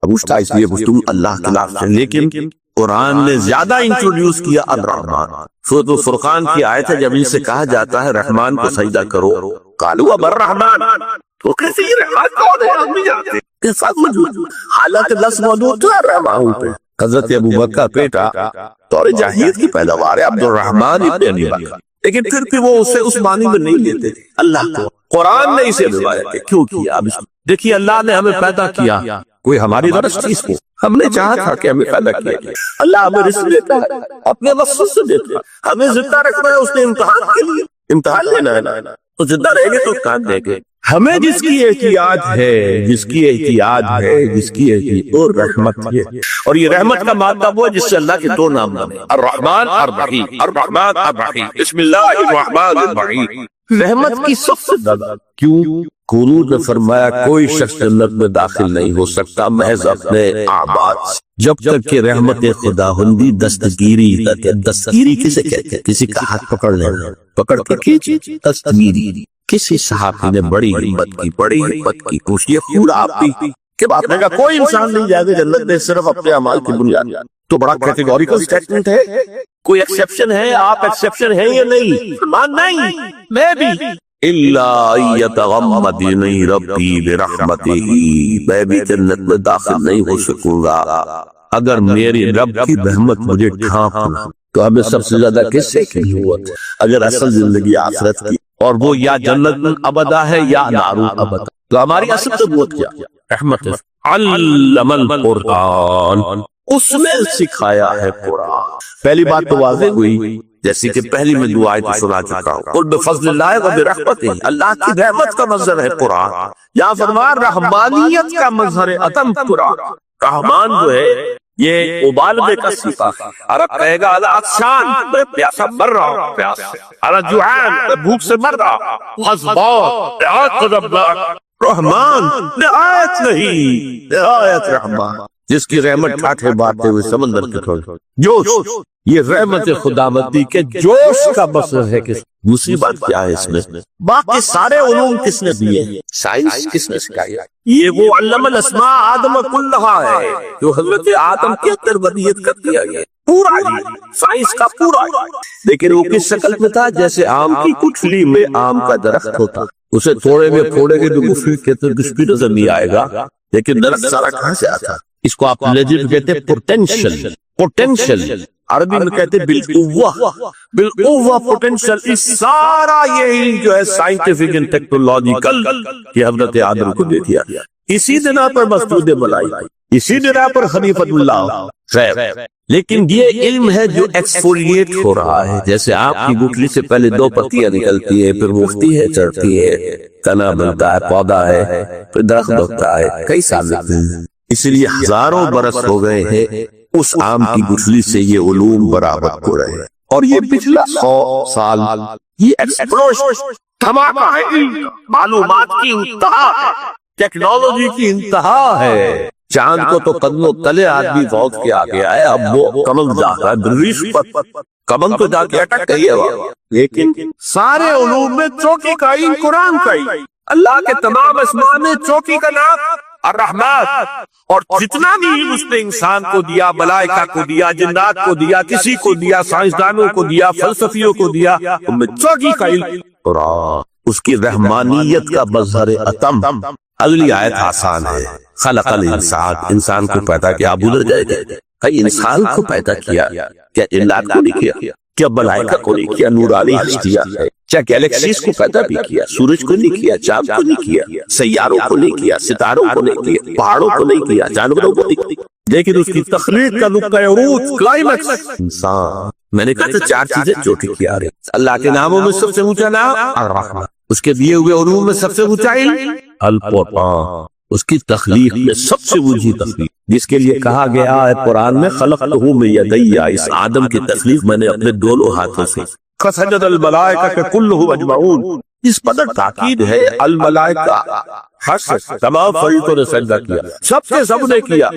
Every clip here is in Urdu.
پوچھتا اس لیے تم اللہ کے نام سے، لیکن قرآن نے زیادہ انٹروڈیوس کیا الرحمن۔ سورۃ الفرقان کی آیت ہے جب ان سے کہا جاتا ہے رحمان کو سجدہ کرو، قالوا اب الرحمن، تو کیسے یہ رحمان کون ہے؟ ہم نہیں جانتے کہ ساتھ موجود، حالانکہ لفظ موجود ہے رحمان پہ۔ حضرت ابو بکر بیٹا طور جاہلیت کی پیداوار ہے عبد الرحمن ابن ابی بکر، لیکن پھر وہ اسے اس معنی میں نہیں لیتے تھے اللہ کو۔ قرآن نے اسے روایت ہے کیوں کیا؟ اب دیکھیے اللہ نے ہمیں پیدا کیا، کوئی ہماری غرض چیز کو ہم نے چاہا تھا کہ ہمیں پیدا کیا گیا، اللہ ہمیں رزق دیتا ہے اپنے وقت سے دیتا ہے، ہمیں زندہ رکھنا ہے اس نے امتحان کے لیے، امتحان لینا ہے تو زندہ رہیں گے تو امتحان دیں گے۔ ہمیں جس کی احتیاط ہے، جس کی احتیاط ہے، جس کی احتیاط اور رحمت ہے، اور یہ رحمت کا مادہ وہ ہے جس سے اللہ کے دو نام بنے، الرحمن الرحیم، الرحمن الرحیم، بسم اللہ الرحمن الرحیم۔ رحمت کی سب سے زیادہ کیوں؟ قرآن نے فرمایا کوئی شخص جنت میں داخل نہیں ہو سکتا محض اپنے اعمال سے، جب تک کہ رحمت خدا ہندی دستگیری، دستگیری کسے کہتے ہیں؟ کسی کا ہاتھ پکڑ لینا، پکڑ کے کھینچی، دستگیری۔ کسی صحابی نے بڑی ہمت کی پوچھیے پورا آپ کی کہ آپ نے کہا کوئی انسان نہیں جائے گا جنت میں صرف اپنے اعمال کی بنیاد، تو بڑا کیٹیگوریکل سٹیٹمنٹ ہے، کوئی ایکسیپشن ہے؟ آپ ایکسیپشن ہے یا نہیں؟ نہیں، میں بھی الا یتغمدنی ربی برحمتہ، میں بھی جنت میں داخل نہیں ہو سکوں گا اگر میری رب کی رحمت مجھے ڈھانپ نہ۔ تو ہمیں سب سے زیادہ کس سے کی ضرورت؟ اگر اصل زندگی آخرت کی، اور وہ یا جنت ابدا ہے یا نارو ابدا، تو ہماری اصل ضرورت کیا؟ رحمت ہے۔ علم القرآن، اس میں سکھایا ہے قرآن۔ پہلی بات تو واضح ہوئی جیسے کہ پہلی میں دو آیت سنا چکا ہوں، قل بفضل اللہ و برحمتہ، اللہ کی رحمت کا مظہر ہے قرآن، یا فرمان رحمانیت کا مظہر عطم قرآن۔ رحمان جو ہے یہ مبالغے کا صفہ ہے، عرب کہے گا الا عطشان، میں پیاسا مر رہا ہوں، پیاس سے، الا جوعان، میں بھوک سے مر رہا ہوں، غضبان، نہایت غضبناک، رحمان نہایت نہیں، نہایت رحمان، جس کی رحمت ٹھاٹھے بارتے ہوئے سمندر کے تھوڑے جوش، یہ رحمت خداوندی کے جوش کا مظہر ہے۔ دوسری بات کیا ہے اس میں؟ باقی سارے علوم کس نے دیے؟ سائنس کس نے سکھایا؟ یہ وہ علم الاسماء آدم کلھا ہے جو حضرت آدم کے اندر ودیت کر دیا گیا، پورا سائنس کا پورا۔ لیکن وہ کس شکل میں تھا؟ جیسے آم کی گٹھلی میں آم کا درخت ہوتا، اسے تھوڑے میں پھوڑے گے تو گٹھلی کے اندر کچھ بھی نظر نہیں آئے گا، لیکن درخت سارا کہاں سے آتا؟ اس کو آپ لیجن کہتے ہیں پوٹینشل، پوٹینشل عربی میں کہتے ہیں بالقوہ، بالقوہ پوٹینشل، اس سارا یہی جو ہے سائنٹیفک اینڈ ٹیکنالوجیکل کہ حضرت آدم کو دے دیا، اسی بنا پر مسجود بنائی، اسی بنا پر خلیفۃ اللہ خیر۔ لیکن یہ علم ہے جو ایکسفولیٹ ہو رہا ہے، جیسے آپ کی گٹھلی سے پہلے دو پتیاں نکلتی ہیں، پھر اٹھتی ہے، چڑھتی ہے، تنا بنتا ہے، پودا ہے، پھر درخت ہوتا ہے، کئی سال لگتے ہیں۔ اس لیے ہزاروں برس ہو گئے ہیں اس آم کی گٹھلی سے یہ علوم برآمد ہو رہے ہیں، اور یہ پچھلا 100 سال یہ ایکسپلوژن دھماکہ ہے، معلومات کی انتہا ہے، ٹیکنالوجی کی انتہا ہے۔ چاند کو تو قدموں تلے آدمی پہنچ کے آ گیا ہے، اب وہ کمل جا رہا ہے مریخ پر، کمل تو جا کے اٹک گئی ہے، لیکن سارے علوم میں چوکی کا علم قرآن کا علم، اللہ کے تمام اسماء میں چوکی کا نام الرحمن، اور جتنا بھی علم اس نے انسان کو دیا، ملائکہ کو دیا، جنات کو دیا، کسی کو دیا، سائنسدانوں کو دیا، فلسفیوں کو دیا، ان میں چوکی کا علم قرآن، اس کی رحمانیت کا مظہر عطم۔ اگلی آیت آسان ہے، خلق الانسان، انسان کو پیدا کیا، آپ ادھر جائے گا، انسان کو پیدا کیا، کیا جنات کو نہیں کیا؟ کیا ملائکہ کو نہیں کیا؟ نورانی ہستیاں ہے، کیا گیلیکسیز کو پیدا بھی کیا؟ سورج کو نہیں کیا؟ چاند کو نہیں کیا؟ سیاروں کو نہیں کیا؟ ستاروں کو نہیں کیا؟ پہاڑوں کو نہیں کیا؟ جانوروں کو نہیں کیا؟ لیکن اس کی تخلیق کا نقطہ عروج، کلائمیکس انسان۔ میں نے کہا تھا چار چیزیں چوٹی کی آ رہی، اللہ کے ناموں میں سب سے اونچا نام الرحمن، اس کے دیے ہوئے علوم میں سب سے اونچا علم القرآن، اس کی تخلیق میں سب سے اونچی تخلیق، جس کے لیے کہا گیا ہے قرآن میں خلقتہ بیدی، اس آدم کی تخلیق میں نے اپنے دونوں ہاتھوں سے، فسجد الملائکہ کلھم اجمعون، اس قدر تاکید ہے الملائکہ تمام فرشتوں نے سجدہ کیا، سب سے سب نے کیا،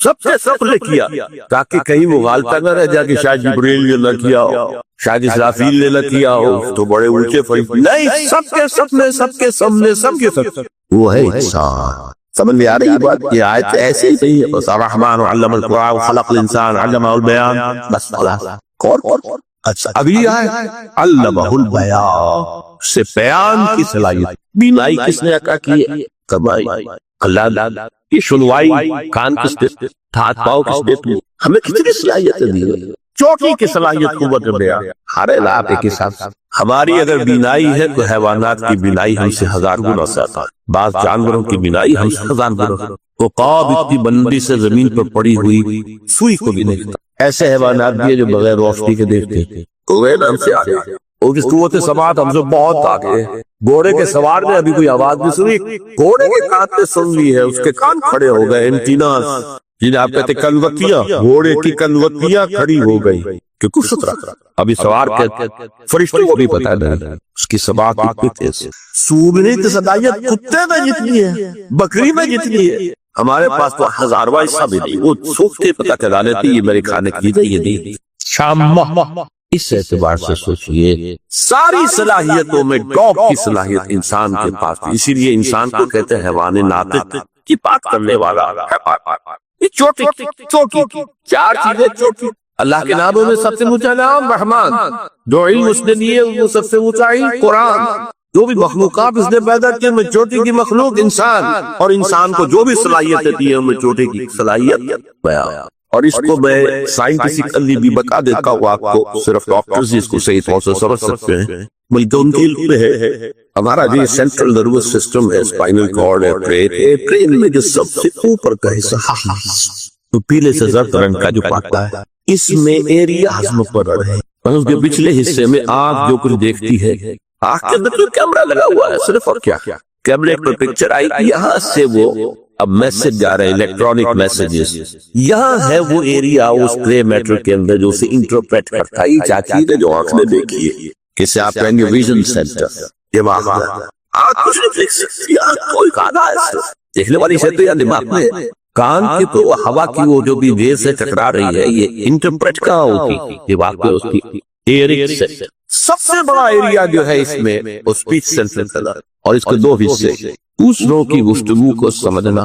سب سے سب نے کیا، تاکہ کہیں مغالطہ نہ رہ جائے کہ شاید جبریل نے نہ کیا ہو، شاید اسرافیل نے نہ کیا ہو، تو بڑے اونچے فرشتے نہیں، سب کے سب نے، سب کے سب نے، سب کے سب، وہ ہے انسان۔ سمجھ میں آ رہی ہے بات؟ یہ آیت ایسے ہی صحیح ہے، بس الرحمن علم القرآن خلق الانسان علمہ البیان، بس خلاص اور اچھا ابھی آئے علمہ البیان سے بیان کی صلاحیت. بینائی کس نے عطا کی ہے؟ کمائی اللہ. یہ سنوائی کان کس نے، ہاتھ پاؤ کس نے؟ ہمیں کتنی صلاحیتیں دی گئی. چوٹی کی صلاحیت قوت بیان ہر علاقے کے ساتھ. ہماری اگر بینائی ہے تو حیوانات کی بینائی ہم سے 1000 گنا زیادہ ہے، بعض جانوروں کی بینائی ہم سے 1000 گنا. عقاب اتنی بلندی سے زمین پر پڑی ہوئی سوئی کو بھی نہیں. ایسے حیوانات بھی ہیں جو بغیر روشنی کے دیکھتے ہیں. ہم سے آگے اور اس قوت سماعت ہم سے بہت آگے. گھوڑے کے سوار نے ابھی کوئی آواز نہیں سنی، گھوڑے کے کان نے سن لی ہے، اس کے کان کھڑے ہو گئے. اینٹیناز جنہیں آپ کہتے کنوتیاں، گھوڑے کی کنوتیاں کھڑی ہو گئی کہ کچھ سترا. ابھی سوار کے فرشتوں کو بھی پتا نہیں اس کی سماعت اتنی تیز. سونگنے کی صلاحیت کتے میں جتنی ہے، بکری میں جتنی ہے، ہمارے پاس تو ہزارواں حصہ بھی نہیں. وہ سوکھتے پتہ چلا لیتی یہ میرے کھانے کی ہے، یہ نہیں. شام اس اعتبار سے سوچئے ساری صلاحیتوں میں ٹاپ کی صلاحیت انسان کے پاس تھی. اسی لیے انسان کو کہتے ہیں حیوان ناطق، کی بات کرنے والا. یہ چوٹی چار چیزیں چوٹی. اللہ کے ناموں میں سب سے اونچا نام رحمان، جو علم اس نے دیے وہ سب سے اونچائی قرآن. جو بھی مخلوقات اس نے پیدا کی ان میں چوٹی کی مخلوق انسان، اور انسان کو جو بھی صلاحیتیں دی ہیں ان میں چوٹی کی صلاحیت بیان. اور اس کو میں سائنٹیفکلی بھی بتا دیتا ہوں آپ کو، صرف ڈاکٹرز اس کو صحیح طور سے سمجھ سکتے ہیں، بلکہ ان کے علم میں ہے. ہمارا جو سینٹرل نروس سسٹم ہے، اسپائنل کارڈ ہے، برین میں جو سب سے اوپر کا حصہ تو پیلے سے زرد رنگ کا جو پاتا ہے، اس میں ایریاز مقرر ہے. اس کے پچھلے حصے میں آنکھ جو کچھ دیکھتی ہے، آنکھ کے اندر جو کیمرہ لگا ہوا ہے صرف، اور کیا کیمرے پر پکچر آئی، یہاں سے وہ اب میسج جا رہے ہیں، الیکٹرانک میسجز. یہاں ہے وہ ایریا اس گرے میٹر کے اندر جو اسے انٹرپریٹ کرتا ہے. یہ چاچی نے جو آنکھ نے دیکھی ہے، کسے آپ کہیں گے ویژن سینٹر، دماغ میں. آنکھ کچھ نہیں دیکھ سکتی، آنکھ کوئی کانا ہے دیکھنے والی سے تو یا دماغ میں. کان کی تو ہوا کی وہ جو بھی ویو سے ٹکرا رہی ہے، یہ انٹرپریٹ کہاں ہوتی دماغ میں اس کی ایئرنگ سینٹر. سب سے بڑا ایریا جو ہے اس میں وہ اسپیچ سینٹر، اور اس کے دو حصے، دوسروں کی گفتگو کو سمجھنا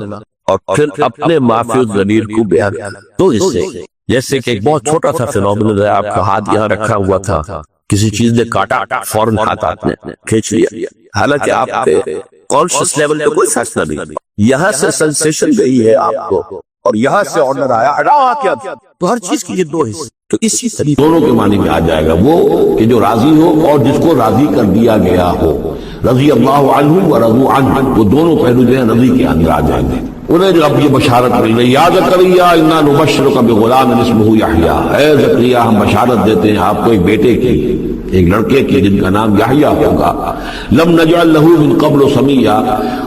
اور پھر اپنے معافی ضمیر کو بیان کرنا. دو حصے، جیسے کہ ایک بہت چھوٹا سا فینومینل ہے، آپ کا ہاتھ یہاں رکھا ہوا تھا، کسی چیز نے کاٹا، فوراً ہاتھ آپ نے کھینچ لیا، حالانکہ آپ کے کانشس لیول پہ کوئی فیصلہ نہیں. یہاں سے سنسیشن گئی ہے آپ کو، اور یہاں سے آرڈر آیا کیا. تو ہر چیز کی یہ دو حصے. تو اسی طریقے دونوں کے معنی میں آ جائے گا، وہ کہ جو راضی ہو اور جس کو راضی کر دیا گیا ہو. رضی اللہ عنہ و رضوا عنہ، وہ دونوں پہلو جو ہیں رضی کے اندر آ جائیں گے. انہیں جو اب یہ بشارت مل رہی، یا زکریا انا نبشرک بغلام اسمہ یحییٰ، اے زکریا ہم بشارت دیتے ہیں آپ کو ایک بیٹے کی، ایک لڑکے کی جن کا نام یحییٰ ہوگا. لم نجعل لہ من قبل سمیہ،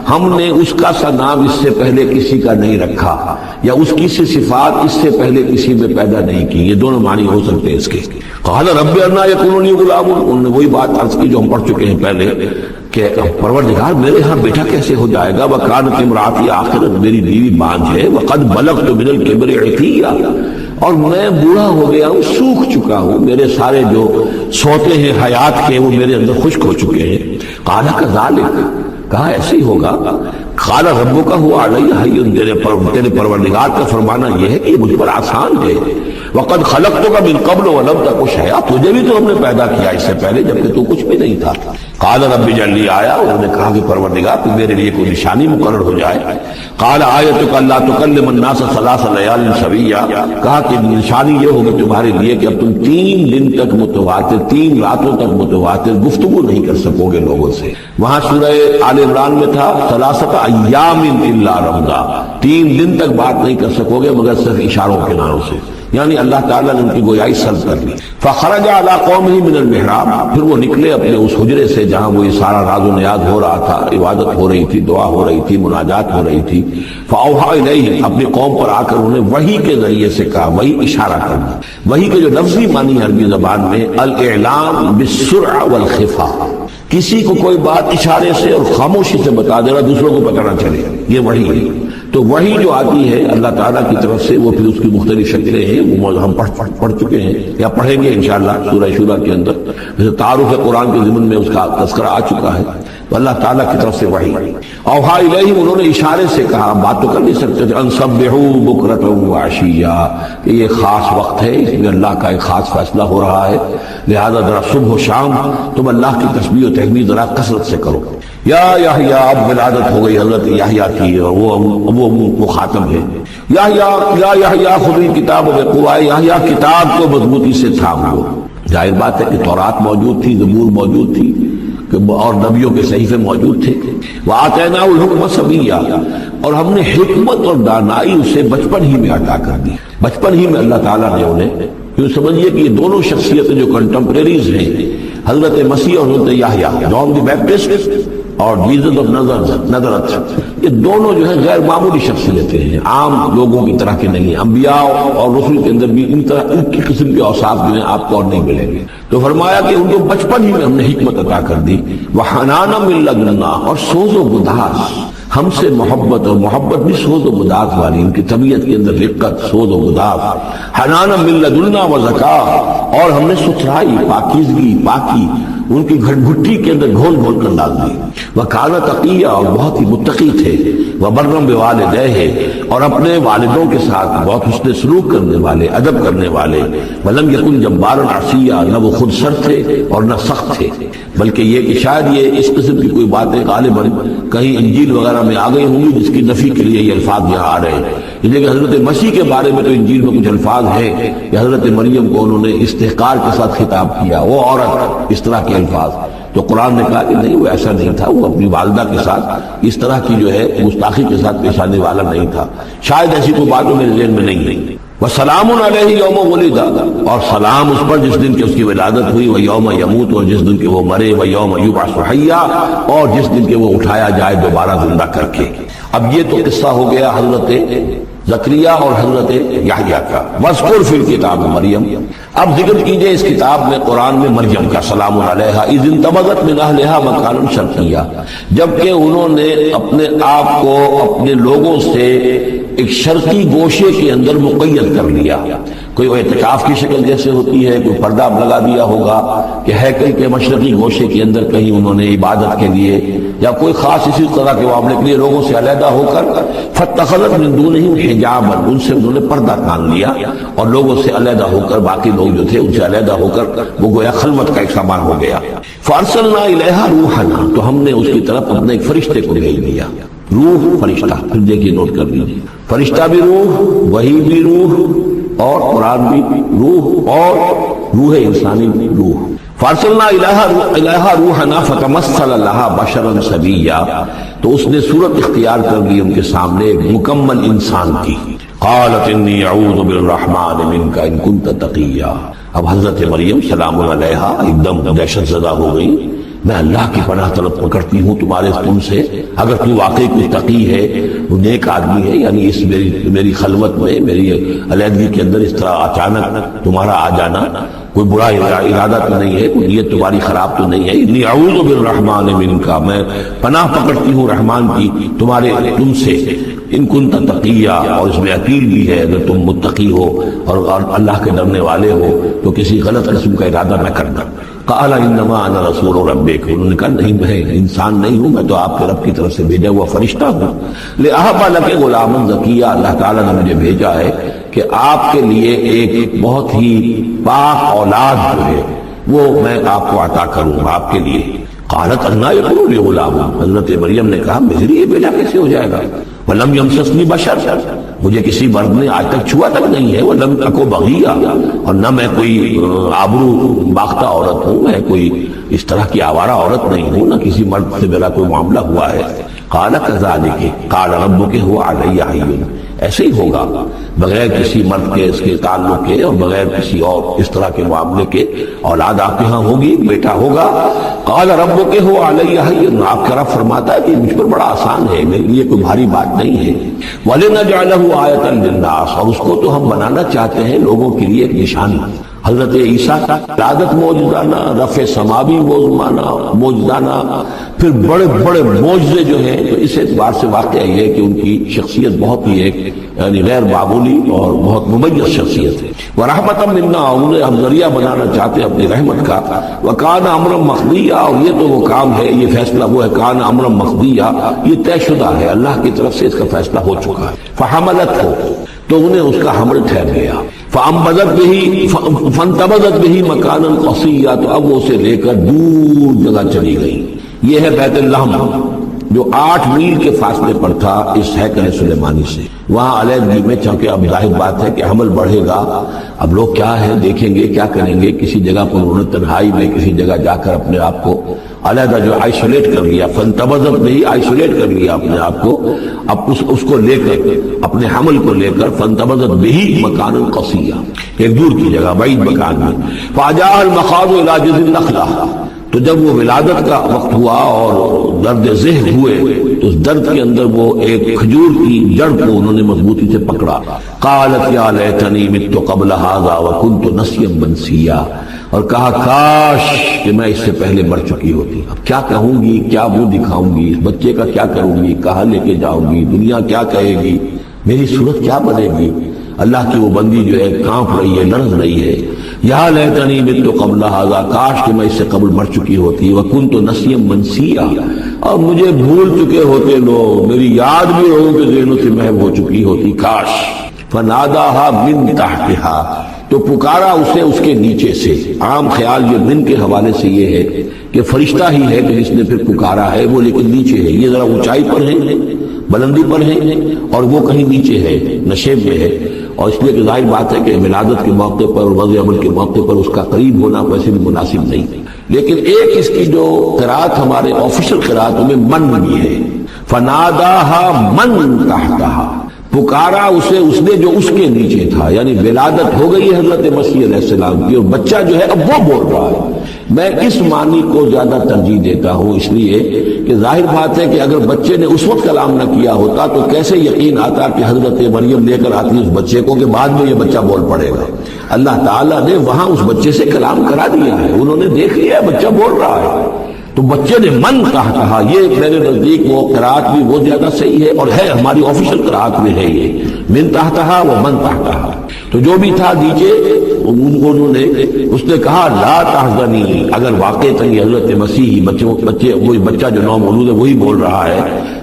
ہم نے اس کا سا نام اس سے پہلے کسی کا نہیں رکھا، یا اس کی سے صفات اس سے پہلے کسی میں پیدا نہیں کی. یہ دونوں معنی ہو سکتے ہیں اس کے. قال رب انا یکون لی غلام، انہوں نے وہی بات عرض کی جو ہم پڑھ چکے ہیں پہلے کہ پروردگار میرے ہاں بیٹا کیسے ہو جائے گا. وکانت امراتی عاقرا، میری بیوی بانجھ ہے. وقد بلغت من الکبر عتیہ، اور میں بوڑھا ہو گیا ہوں، سوکھ چکا ہوں، میرے سارے جو سوتے ہیں حیات کے وہ میرے اندر خشک ہو چکے ہیں. قال کذالک، کہا ایسے ہی ہوگا. قال ربک هو علی حی، تیرے پروردگار کا فرمانا یہ ہے کہ مجھ پر آسان ہے. وقد خلقتک من قبل ولم تک شیئا، تجھے بھی تو ہم نے پیدا کیا اس سے پہلے جبکہ تو کچھ بھی نہیں تھا. قال رب اجعل لی آیا، انہوں نے کہا کہ پروردگار تو میرے لیے کوئی نشانی مقرر ہو جائے. قال آیتک الا تکلم الناس ثلاث لیال سویا، کہا کہ نشانی یہ ہوگی تمہارے لیے کہ اب تم 3 دن تک متواتر، 3 راتوں تک متواتر گفتگو نہیں کر سکو گے لوگوں سے. وہاں سورہ آل عمران میں تھا ثلاثۃ ایام الا رمضا، 3 دن تک بات نہیں کر سکو گے مگر صرف اشاروں کے ناروں سے، یعنی اللہ تعالیٰ نے ان کی گویائی سلب کر لی. فخرج علی قومہ من المحراب، پھر وہ نکلے اپنے اس حجرے سے جہاں وہ یہ سارا راز و نیاز ہو رہا تھا، عبادت ہو رہی تھی، دعا ہو رہی تھی، مناجات ہو رہی تھی. فاوحی الیہم، اپنی قوم پر آ کر انہیں وحی کے ذریعے سے کہا، وحی اشارہ کرنا. وحی کے جو لفظی معنی ہے عربی زبان میں الاعلام بالسرعہ والخفا، کسی کو کوئی بات اشارے سے اور خاموشی سے بتا دینا، دوسروں کو پتہ نہ چلے، یہ وحی ہے. تو وحی جو آتی ہے اللہ تعالیٰ کی طرف سے، وہ پھر اس کی مختلف شکلیں ہیں، وہ ہم پڑھ چکے ہیں یا پڑھیں گے انشاءاللہ سورہ شورى کے اندر. جیسے تعارف قرآن کے ضمن میں اس کا تذکرہ آ چکا ہے. اللہ تعالیٰ کی طرف سے وحی. اوحا الیہم، انہوں نے اشارے سے کہا، بات تو کر نہیں سکتے تھے، ان سبحوا بکرۃ وعشیا، کہ یہ خاص وقت ہے، اس میں اللہ کا ایک خاص فیصلہ ہو رہا ہے، لہذا ذرا صبح و شام تم اللہ کی تسبیح و تحمید ذرا کثرت سے کرو. یا یحییٰ، اب ولادت ہو گئی حضرت یحییٰ کی، اور وہ خاتم ہے. یا یحییٰ خذ الکتاب بقوۃ، یحییٰ کتاب کو مضبوطی سے تھام لو. ظاہر بات ہے کہ تورات موجود تھی، زبور موجود تھی، اور نبیوں کے صحیفے موجود تھے. وآتیناہ الحکم صبیہ، اور ہم نے حکمت اور دانائی اسے بچپن ہی میں عطا کر دی. بچپن ہی میں اللہ تعالیٰ نے انہیں، کیوں سمجھیے کہ یہ دونوں شخصیتیں جو کنٹمپریریز ہیں، حضرت مسیح اور حضرت یحییٰ، جان دی بیپٹسٹ اور جیزس آف نزرت، یہ دونوں جو ہے غیر معمولی شخصیتیں ہیں، عام لوگوں کی طرح کے نہیں. انبیاء اور رسول کے اندر بھی ان کی قسم کے اوصاف جو ہیں آپ کو اور نہیں ملیں گے. تو فرمایا کہ ان کو بچپن ہی میں ہم نے حکمت عطا کر دی. وحنانا من لدنا، اور سوز و گداز، ہم سے محبت، اور محبت بھی سوز و گداز والی، ان کی طبیعت کے اندر رقت، سوز و گداز. حنانا من لدنا وزکا، اور ہم نے ستھرائی، پاکیزگی، پاکی ان کی گھٹ گھٹی کے اندر گھول گھول کر ڈال دی. وکان تقیہ، اور بہت ہی متقی تھے. وبرم بوالدیہ، اور اپنے والدوں کے ساتھ بہت حسن سلوک کرنے والے، ادب کرنے والے. ولم یکن جبارا عصیا، نہ وہ خود سر تھے اور نہ سخت تھے، بلکہ یہ کہ شاید یہ اس قسم کی کوئی باتیں غالباً کہیں انجیل وغیرہ میں آ گئی ہوں گی، جس کی نفی کے لیے یہ الفاظ یہاں آ رہے ہیں. لیکن حضرت مسیح کے بارے میں تو انجیل میں کچھ الفاظ ہیں کہ حضرت مریم کو انہوں نے استحقار کے ساتھ خطاب کیا، وہ عورت، اس طرح کے الفاظ. تو قرآن نے کہا کہ نہیں، وہ ایسا نہیں تھا، وہ اپنی والدہ کے ساتھ اس طرح کی جو ہے گستاخی کے ساتھ پیش آنے والا نہیں تھا. شاید ایسی کوئی بات میرے ذہن میں نہیں ہے. وسلام علیہ یوم ولد، اور سلام اس پر جس دن کہ اس کی ولادت ہوئی. ویوم یموت، اور جس دن کہ وہ مرے. ویوم یبعث حیا، اور جس دن کہ وہ اٹھایا جائے دوبارہ زندہ کر کے. اب یہ تو قصہ ہو گیا حضرت زکریا اور حضرت یحییٰ کا. وذکر فی الکتاب مریم، اب ذکر کیجئے اس کتاب میں، قرآن میں، مریم کا. سلام علیہا اذ انتبذت من اہلہا مکانا شرقیہ، جبکہ انہوں نے اپنے آپ کو اپنے لوگوں سے ایک شرقی گوشے کے اندر مقید کر لیا. کوئی اعتکاف کی شکل جیسے ہوتی ہے، کوئی پردہ لگا دیا ہوگا کہ ہیکل کے مشرقی گوشے کے اندر کہیں انہوں نے عبادت کے لیے یا کوئی خاص اسی طرح کے معاملے کے لیے لوگوں سے علیحدہ ہو کر فاتخذت من دونہم حجابا، ان سے انہوں نے پردہ تان لیا اور لوگوں سے علیحدہ ہو کر، باقی لوگ جو تھے ان سے علیحدہ ہو کر وہ گویا خلوت کا ایک سامان ہو گیا. فارسلنا الیہا روحنا، تو ہم نے اس کی طرف اپنے ایک فرشتے کو بھیج دیا. روح، فرشتہ، پھر دیکھیے نوٹ کر لیجیے، فرشتہ بھی روح، وحی بھی روح، اور قرآن بھی روح، اور روح انسانی بھی روح. فارسلنا الیہا روحنا فتمثل لہا بشرا سویا، تو اس نے صورت اختیار کر لی ان کے سامنے ایک مکمل انسان کی. قالت انی اعوذ بالرحمن منک ان کنت تقیا. اب حضرت مریم سلام علیہا ایک دم دہشت زدہ ہو گئی. میں اللہ کی پناہ طلب کرتی ہوں تم سے، اگر تو واقعی کوئی تقی ہے، وہ نیک آدمی ہے، یعنی اس میری خلوت میں، میری علیحدگی کے اندر اس طرح اچانک تمہارا آ جانا کوئی برا ارادہ تو نہیں ہے، کوئی نیت تمہاری خراب تو نہیں ہے. انی اعوذ بالرحمن منک، میں پناہ پکڑتی ہوں رحمان کی تم سے. ان کنت تقیہ، اور اس میں اپیل بھی ہے اگر تم متقی ہو اور اللہ کے ڈرنے والے ہو تو کسی غلط قسم کا ارادہ نہ کرنا. قال انما انا رسول ربک، انہوں نے کہا نہیں، میں انسان نہیں ہوں، میں تو آپ کے رب کی طرف سے بھیجا ہوا فرشتہ ہوں. لأہب لک غلاما زکیہ، اللہ تعالیٰ نے مجھے بھیجا ہے کہ آپ کے لیے ایک بہت ہی پاک اولاد جو ہے وہ میں آپ کو عطا کروں آپ کے لیے. قالت انا یکون لی غلام، حضرت مریم نے کہا میرے لیے بیٹا کیسے ہو جائے گا. ولم یمسسنی بشر، مجھے کسی مرد نے آج تک چھوا تک نہیں ہے. ولم اکو بغیہ، اور نہ میں کوئی آبرو باختہ عورت ہوں، میں کوئی اس طرح کی آوارہ عورت نہیں ہوں، نہ کسی مرد سے میرا کوئی معاملہ ہوا ہے. قال کذالک قال ربک هو علی حی، ایسے ہی ہوگا بغیر کسی مرد کے اس کے تعلق کے اور بغیر کسی اور اس طرح کے معاملے کے اولاد آپ کے ہاں ہوگی، بیٹا ہوگا. قال ربک هو علی حی، آپ کا رب فرماتا ہے کہ مجھ پر بڑا آسان ہے، میرے لیے کوئی بھاری بات نہیں ہے. وَلِنَجْعَلَهُ آیَةً لِلنَّاسِ، اور اس کو تو ہم بنانا چاہتے ہیں لوگوں کے لیے ایک نشانی. حضرت عیسیٰ کا ولادت موجزانہ، رفع سماوی موجزانہ، پھر بڑے بڑے معجزے جو ہیں، تو اس اعتبار سے واقعہ یہ ہے کہ ان کی شخصیت بہت ہی ایک یعنی غیر معمولی اور بہت ممیز شخصیت ہے۔ وَرَحْمَةً مِنَّا، انہیں ہم ذریعہ بنانا چاہتے ہیں اپنی رحمت کا۔ وَكَانَ أَمْرًا مَقْضِيًّا، اور یہ تو وہ کام ہے، یہ فیصلہ وہ ہے، کان امرا مقضیہ، یہ طے شدہ ہے، اللہ کی طرف سے اس کا فیصلہ ہو چکا ہے۔ فَحَمَلَتْهُ، تو انہیں اس کا حمل ٹھہر گیا۔ فَأَنبَذَتْ بِهِ فَانْتَبَذَتْ بِهِ مَكَانًا قَصِيًّا، تو اب وہ اسے لے کر دور جگہ چلی گئی۔ یہ ہے بیت اللحم، جو 8 میل کے فاصلے پر تھا اس ہیکل سلیمانی سے۔ وہاں علیحدگی میں، چونکہ اب ظاہر بات ہے کہ حمل بڑھے گا، اب لوگ کیا ہے دیکھیں گے، کیا کریں گے، کسی جگہ پر انہوں نے تنہائی میں کسی جگہ جا کر اپنے آپ کو علیحدہ جو آئسولیٹ کر لیا، فانتبذت نہیں، آئسولیٹ کر لیا اپنے آپ کو، اب اس کو لے کر، اپنے حمل کو لے کر، فانتبذت به مکانا قصیا، ایک دور کی جگہ، بعید مکان میں۔ فاجاء المخاض الى جذع النخلہ، تو جب وہ ولادت کا وقت ہوا اور درد ذہن ہوئے، تو اس درد کے اندر وہ ایک کھجور کی جڑ کو انہوں نے مضبوطی سے پکڑا۔ قالت یا لیتنی مت قبل ھذا وکنت نسیا منسیا، اور کہا کاش کہ میں اس سے پہلے مر چکی ہوتی۔ اب کیا کہوں گی، کیا منہ دکھاؤں گی، اس بچے کا کیا کروں گی، کہاں لے کے جاؤں گی، دنیا کیا کہے گی، میری صورت کیا بنے گی۔ اللہ کی وہ بندی جو ہے کانپ رہی ہے، لرز رہی ہے۔ یا لیتنی مت قبل ھذا، کاش کہ میں اس سے قبل مر چکی ہوتی، وکنت نسیا منسیا، اور مجھے بھول چکے ہوتے لوگ، میری یاد بھی لوگوں کے ذہنوں سے محو ہو چکی ہوتی، کاش۔ فناداها من تحتها، تو پکارا اسے اس کے نیچے سے۔ عام خیال یہ من کے حوالے سے یہ ہے کہ فرشتہ ہی ہے کہ جس نے پھر پکارا ہے، وہ لیکن نیچے ہے، یہ ذرا اونچائی پر ہے، بلندی پر ہے، اور وہ کہیں نیچے ہے، نشیب میں ہے، اور اس لیے کہ ظاہر بات ہے کہ ولادت کے موقع پر اور وضع عمل کے موقع پر اس کا قریب ہونا ویسے بھی مناسب نہیں۔ لیکن ایک اس کی جو قرات ہمارے آفیشل قراتوں میں من بھی ہے، فناداها من تحتها، پکارا اسے اس نے جو اس کے نیچے تھا، یعنی ولادت ہو گئی حضرت مسیح علیہ السلام کی، اور بچہ جو ہے اب وہ بول رہا ہے۔ میں اس معنی کو زیادہ ترجیح دیتا ہوں، اس لیے کہ ظاہر بات ہے کہ اگر بچے نے اس وقت کلام نہ کیا ہوتا تو کیسے یقین آتا کہ حضرت مریم لے کر آتی اس بچے کو کہ بعد میں یہ بچہ بول پڑے گا۔ اللہ تعالیٰ نے وہاں اس بچے سے کلام کرا دیا ہے، انہوں نے دیکھ لیا بچہ بول رہا ہے، تو بچے نے من کہا۔ یہ میرے نزدیک وہ قرات بھی وہ زیادہ صحیح ہے، اور ہے ہماری آفیشل قرات میں ہے یہ من تحتہا و من تحتہا۔ تو جو بھی تھا نیچے انہوں نے، اس نے کہا لا تحزنی، اگر واقع یہ حضرت مسیح بچے وہی بچہ جو نو مولود ہے وہی بول رہا ہے،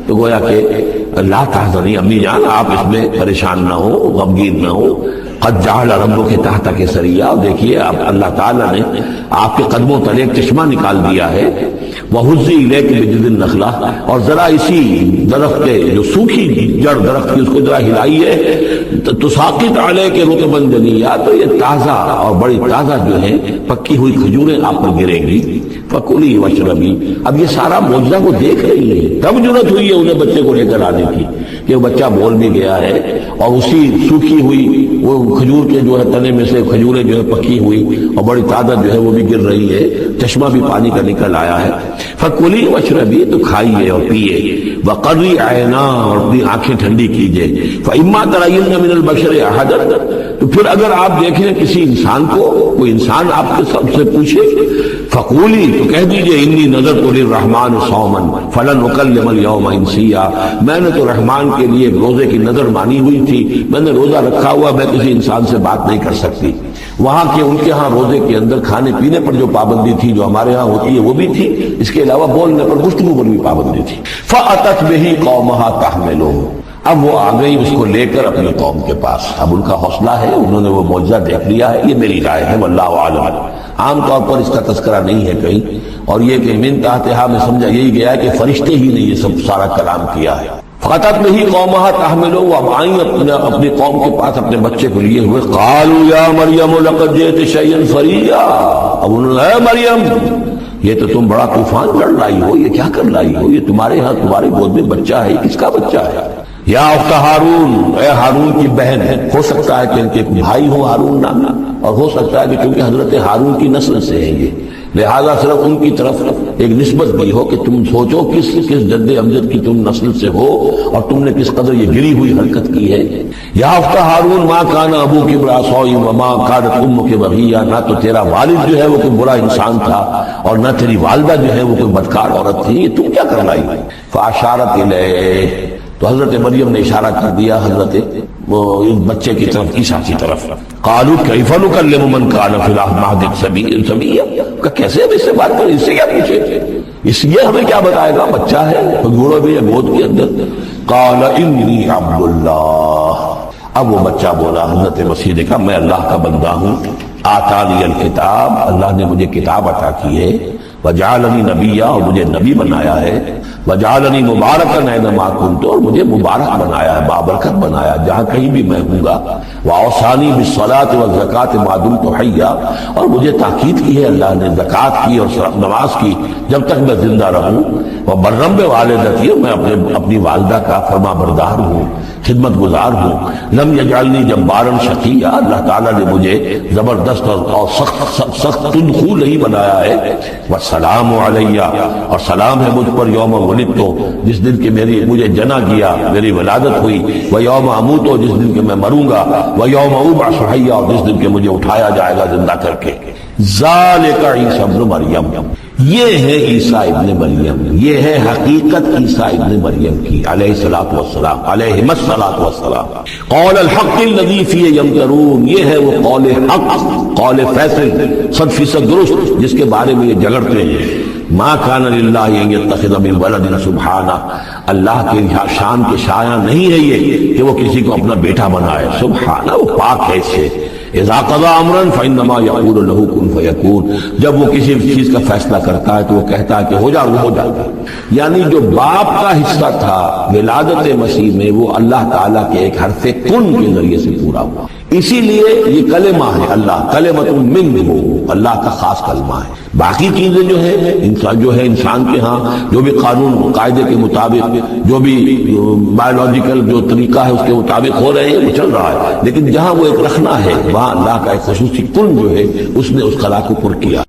تو گویا کہ لا تحزنی، امی جان آپ اس میں پریشان نہ ہو، غمگین نہ ہو، قد جعل ربک تحتک سریا، دیکھیے اب اللہ تعالیٰ نے آپ کے قدموں تلے ایک چشمہ نکال دیا ہے۔ وَهُزِّ إِلَيْكِ بِجِذِعِ النَّخْلَةِ، اور ذرا اسی درخت کے جو سوکھی جڑ درخت کی اس کو ذرا ہلائیے، تُسَاقِطْ عَلَيْكِ رُطْبًا جَنِيًّا، تو یہ تازہ اور بڑی تازہ جو ہے پکی ہوئی کھجوریں آپ پر گریں گی۔ فَكُلِي وَاشْرَبِي، اب یہ سارا معجزہ وہ دیکھ رہی ہے، تب ضرورت ہوئی ہے انہیں بچے کو لے کر آنے کی کہ وہ بچہ بول بھی گیا ہے، اور اسی سوکھی ہوئی وہ کھجور کے جو ہے تنے میں سے کھجوریں جو ہے پکی ہوئی اور بڑی تعداد جو ہے وہ بھی گر رہی ہے، چشمہ بھی پانی کا نکل آیا ہے۔ فَكُلِي وَاشْرَبِي، تو کھائیے اور پیئے، وَقَرِّ عَيْنَا، اور اپنی آنکھیں ٹھنڈی کیجئے، فَإِمَّا تَرَيِنَّ مِنَ الْبَشَرِ أَحَدًا، تو پھر اگر آپ دیکھیں کسی انسان کو، کوئی انسان آپ کے سب سے پوچھے، فقولی، تو کہہ دیجئے انی نذرت للرحمن صوما فلن اکلم اليوم انسیا، میں نے تو رحمان کے لیے ایک روزے کی نظر مانی ہوئی تھی، میں نے روزہ رکھا ہوا، میں کسی انسان سے بات نہیں کر سکتی۔ وہاں کے ان کے ہاں روزے کے اندر کھانے پینے پر جو پابندی تھی جو ہمارے ہاں ہوتی ہے وہ بھی تھی، اس کے علاوہ بولنے پر، گفتگو پر بھی پابندی تھی۔ فأتت به قومها تحملہ، اب وہ آ گئی اس کو لے کر اپنی قوم کے پاس۔ اب ان کا حوصلہ ہے، انہوں نے وہ معجزہ دیکھ لیا ہے، یہ میری رائے ہے، واللہ اعلم۔ عام طور پر اس کا تذکرہ نہیں ہے کہیں، اور یہ کہ من تحتہا میں سمجھا یہی گیا ہے کہ فرشتے ہی نے یہ سب سارا کلام کیا ہے۔ فقط میں ہی قومہا تحملو، وہ اب آئیں اپنی قوم کے پاس اپنے بچے کو لیے ہوئے۔ قالوا یا مریم لقد جئت شیئا فریا، اب انہوں نے اے مریم یہ تو تم بڑا طوفان لڑ لائی ہو، یہ کیا کر لائی ہو، یہ تمہارے ہاں تمہاری گود میں بچہ ہے، کس کا بچہ ہے؟ یا اخت ہارون، اے ہارون کی بہن ہے، ہو سکتا ہے کہ ان کے بھائی ہو ہارون نانا، اور ہو سکتا ہے کہ چونکہ حضرت ہارون کی نسل سے ہیں یہ، لہذا صرف ان کی طرف ایک نسبت دی ہو کہ تم سوچو کس جد امجد کی تم نسل سے ہو اور تم نے کس قدر یہ گری ہوئی حرکت کی ہے. یا اختہ ہارون ما کان ابوک امرأ سوء وما کانت امک بغیہ، نہ تو تیرا والد جو ہے وہ کوئی برا انسان تھا اور نہ تیری والدہ جو ہے وہ کوئی بدکار عورت تھی، یہ تم کیا کر لائی؟ فاشارت الیہ، تو حضرت مریم نے اشارہ کر دیا حضرت بچے کی طرف، عیسیٰ کی طرف. قالوا کیف نکلم من کان فی المہد صبیا، کہ کیسے ہم اس سے بات کریں، اس سے کیا پوچھے، اس لیے ہمیں کیا بتائے گا، بچہ ہے گھوڑوں میں یا گود کے اندر. قال انی عبد اللہ، اب وہ بچہ بولا، حضرت مسیح نے کہا میں اللہ کا بندہ ہوں. آتانی الکتاب، اللہ نے مجھے کتاب عطا کی ہے. وجعلنی نبیا، اور مجھے نبی بنایا ہے. وجعلنی مبارکا اینما کنت، اور مجھے مبارک بنایا ہے، بابرکت بنایا جہاں کہیں بھی میں ہوں گا. واوصانی بالصلاۃ والزکاۃ ما دمت حیا، اور مجھے تاکید کی ہے اللہ نے زکوٰۃ کی اور نماز کی جب تک میں زندہ رہوں. وبرا بوالدتی، میں اپنی والدہ کا فرما بردار ہوں، خدمت گزار ہوں. لم یجعلنی جبارا شقیا، اللہ تعالیٰ نے مجھے زبردست اور سخت تندخو نہیں بنایا ہے. والسلام علیہ، اور سلام ہے مجھ پر یوم ولدت، جس دن کہ مجھے جنا کیا، میری ولادت ہوئی. ویوم اموت، جس دن کہ میں مروں گا. ویوم ابعث حیا، اور جس دن کہ مجھے اٹھایا جائے گا زندہ کر کے. ذالک عیسی ابن مریم، یہ ہے عیسیٰ ابن مریم، یہ ہے حقیقت عیسیٰ ابن مریم کی علیہ الصلوۃ والسلام، علیہم الصلوۃ والسلام. قول الحق الذی فیہ یمترون، یہ ہے وہ قول حق، قول فیصل 100% درست جس کے بارے میں یہ جھگڑتے ہیں. ما کان للہ ان یتخذ من ولد سبحانہ، اللہ کے شان کے شایع نہیں ہے یہ کہ وہ کسی کو اپنا بیٹا بنائے، سبحانہ، وہ پاک ہے اس سے. اذا قضى امرا فانما يقول له كن فيكون، جب وہ کسی چیز کا فیصلہ کرتا ہے تو وہ کہتا ہے کہ ہو جا، وہ ہو جاتا ہے. یعنی جو باپ کا حصہ تھا ولادت مسیح میں وہ اللہ تعالیٰ کے ایک حرف کن کے ذریعے سے پورا ہوا. اسی لیے یہ کلمہ ہے اللہ، کلمۃ منہ، اللہ کا خاص کلمہ ہے. باقی چیزیں جو ہے انسان کے ہاں جو بھی قانون قاعدے کے مطابق، جو بھی بایولوجیکل جو طریقہ ہے اس کے مطابق ہو رہے ہیں، وہ چل رہا ہے. لیکن جہاں وہ ایک رکھنا ہے وہاں اللہ کا ایک خصوصی کن جو ہے اس نے اس خلا کو پر کیا.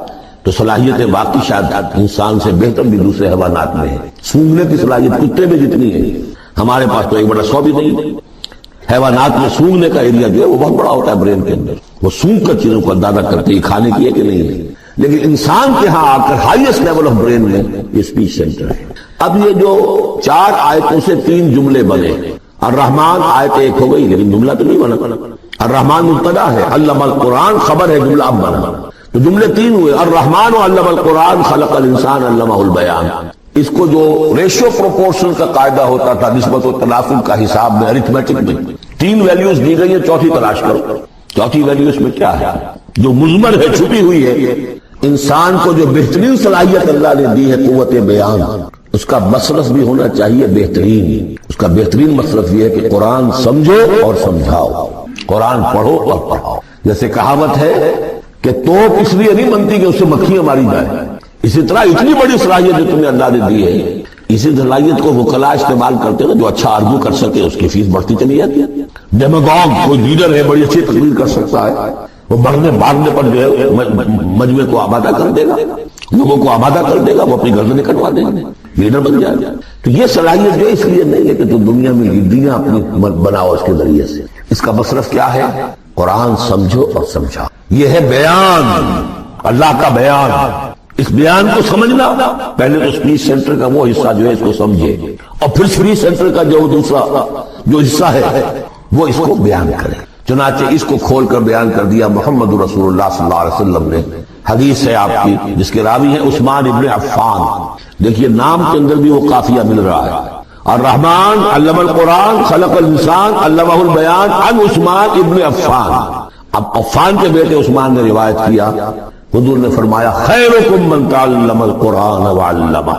تو صلاحیت باقی شاید انسان سے بہتر بھی دوسرے حیوانات میں ہے. سونگنے کی صلاحیت کتے میں جتنی ہے، ہمارے پاس تو ایک بڑا 100 بھی نہیں. حیوانات میں سونگنے کا ایریا جو ہے وہ بہت بڑا ہوتا ہے برین کے اندر، وہ سونگ کر چیزوں کو اندازہ کرتے ہیں کھانے کی ہے کہ نہیں ہے. لیکن انسان کے ہاں آ کر ہائیسٹ لیول آف برین میں یہ اسپیچ سینٹر ہے. اب یہ جو 4 آیتوں سے 3 جملے بنے، الرحمن آیت 1 ہو گئی لیکن جملہ تو نہیں بنا. الرحمن مبتدا ہے، علم القرآن خبر ہے، جملہ اب بنا. تو جملے 3 ہوئے، الرحمن علم القرآن خلق الانسان علمہ البیان. اس کو جو ریشو پروپورشن کا قاعدہ ہوتا تھا نسبت و تناسب کا حساب میں ارتھمیٹک میں 3 ویلیوز دی گئی ہیں، چوتھی تلاش کرو. چوتھی ویلیو اس میں کیا ہے جو مضمر ہے، چھپی ہوئی ہے. انسان کو جو بہترین صلاحیت اللہ نے دی ہے قوت بیان، اس کا مصرف بھی ہونا چاہیے بہترین. اس کا بہترین مصرف یہ ہے کہ قرآن سمجھو اور سمجھاؤ، قرآن پڑھو اور پڑھاؤ. جیسے کہاوت ہے کہ توپ اس لیے نہیں بنتی کہ اس سے مکھیاں ماری جائیں، اسی طرح اتنی بڑی صلاحیت جو تمہیں اللہ نے دی ہے، اسی صلاحیت کو وکلاء استعمال کرتے ہیں جو اچھا آرگو کر سکے، اس کی فیس بڑھتی چلی جاتی ہے. ڈیماگوگ کوئی لیڈر ہے بڑی اچھی تقریر کر سکتا ہے، وہ بڑھنے بھاگنے پر جو ہے مجمع کو آبادہ کر دے گا، لوگوں کو آبادہ کر دے گا، وہ اپنی گردنیں کٹوا دے گا، لیڈر بن جائے گا. تو یہ صلاحیت جو اس لیے نہیں ہے کہ تم دنیا میں لیڈریاں اپنی بناؤ اس کے ذریعے سے. اس کا مصرف کیا ہے؟ قرآن سمجھو اور سمجھاؤ. یہ ہے بیان، اللہ کا بیان. اس بیان کو سمجھنا، پہلے تو اسپیچ سینٹر کا وہ حصہ جو ہے اس کو سمجھے، اور پھر اسپیچ سینٹر کا جو دوسرا جو حصہ ہے وہ اس کو بیان کرے. چنانچہ اس کو کھول کر بیان کر دیا محمد رسول اللہ صلی اللہ علیہ وسلم نے. حدیث ہے آپ کی جس کے راوی ہیں عثمان ابن عفان. دیکھیے نام کے اندر بھی وہ قافیہ مل رہا ہے. الرحمن علم القرآن خلق الانسان علمہ البیان عن عثمان ابن عفان. اب عفان کے بیٹے عثمان نے روایت کیا، حضور نے فرمایا خیرکم من تعلم القرآن وعلمہ.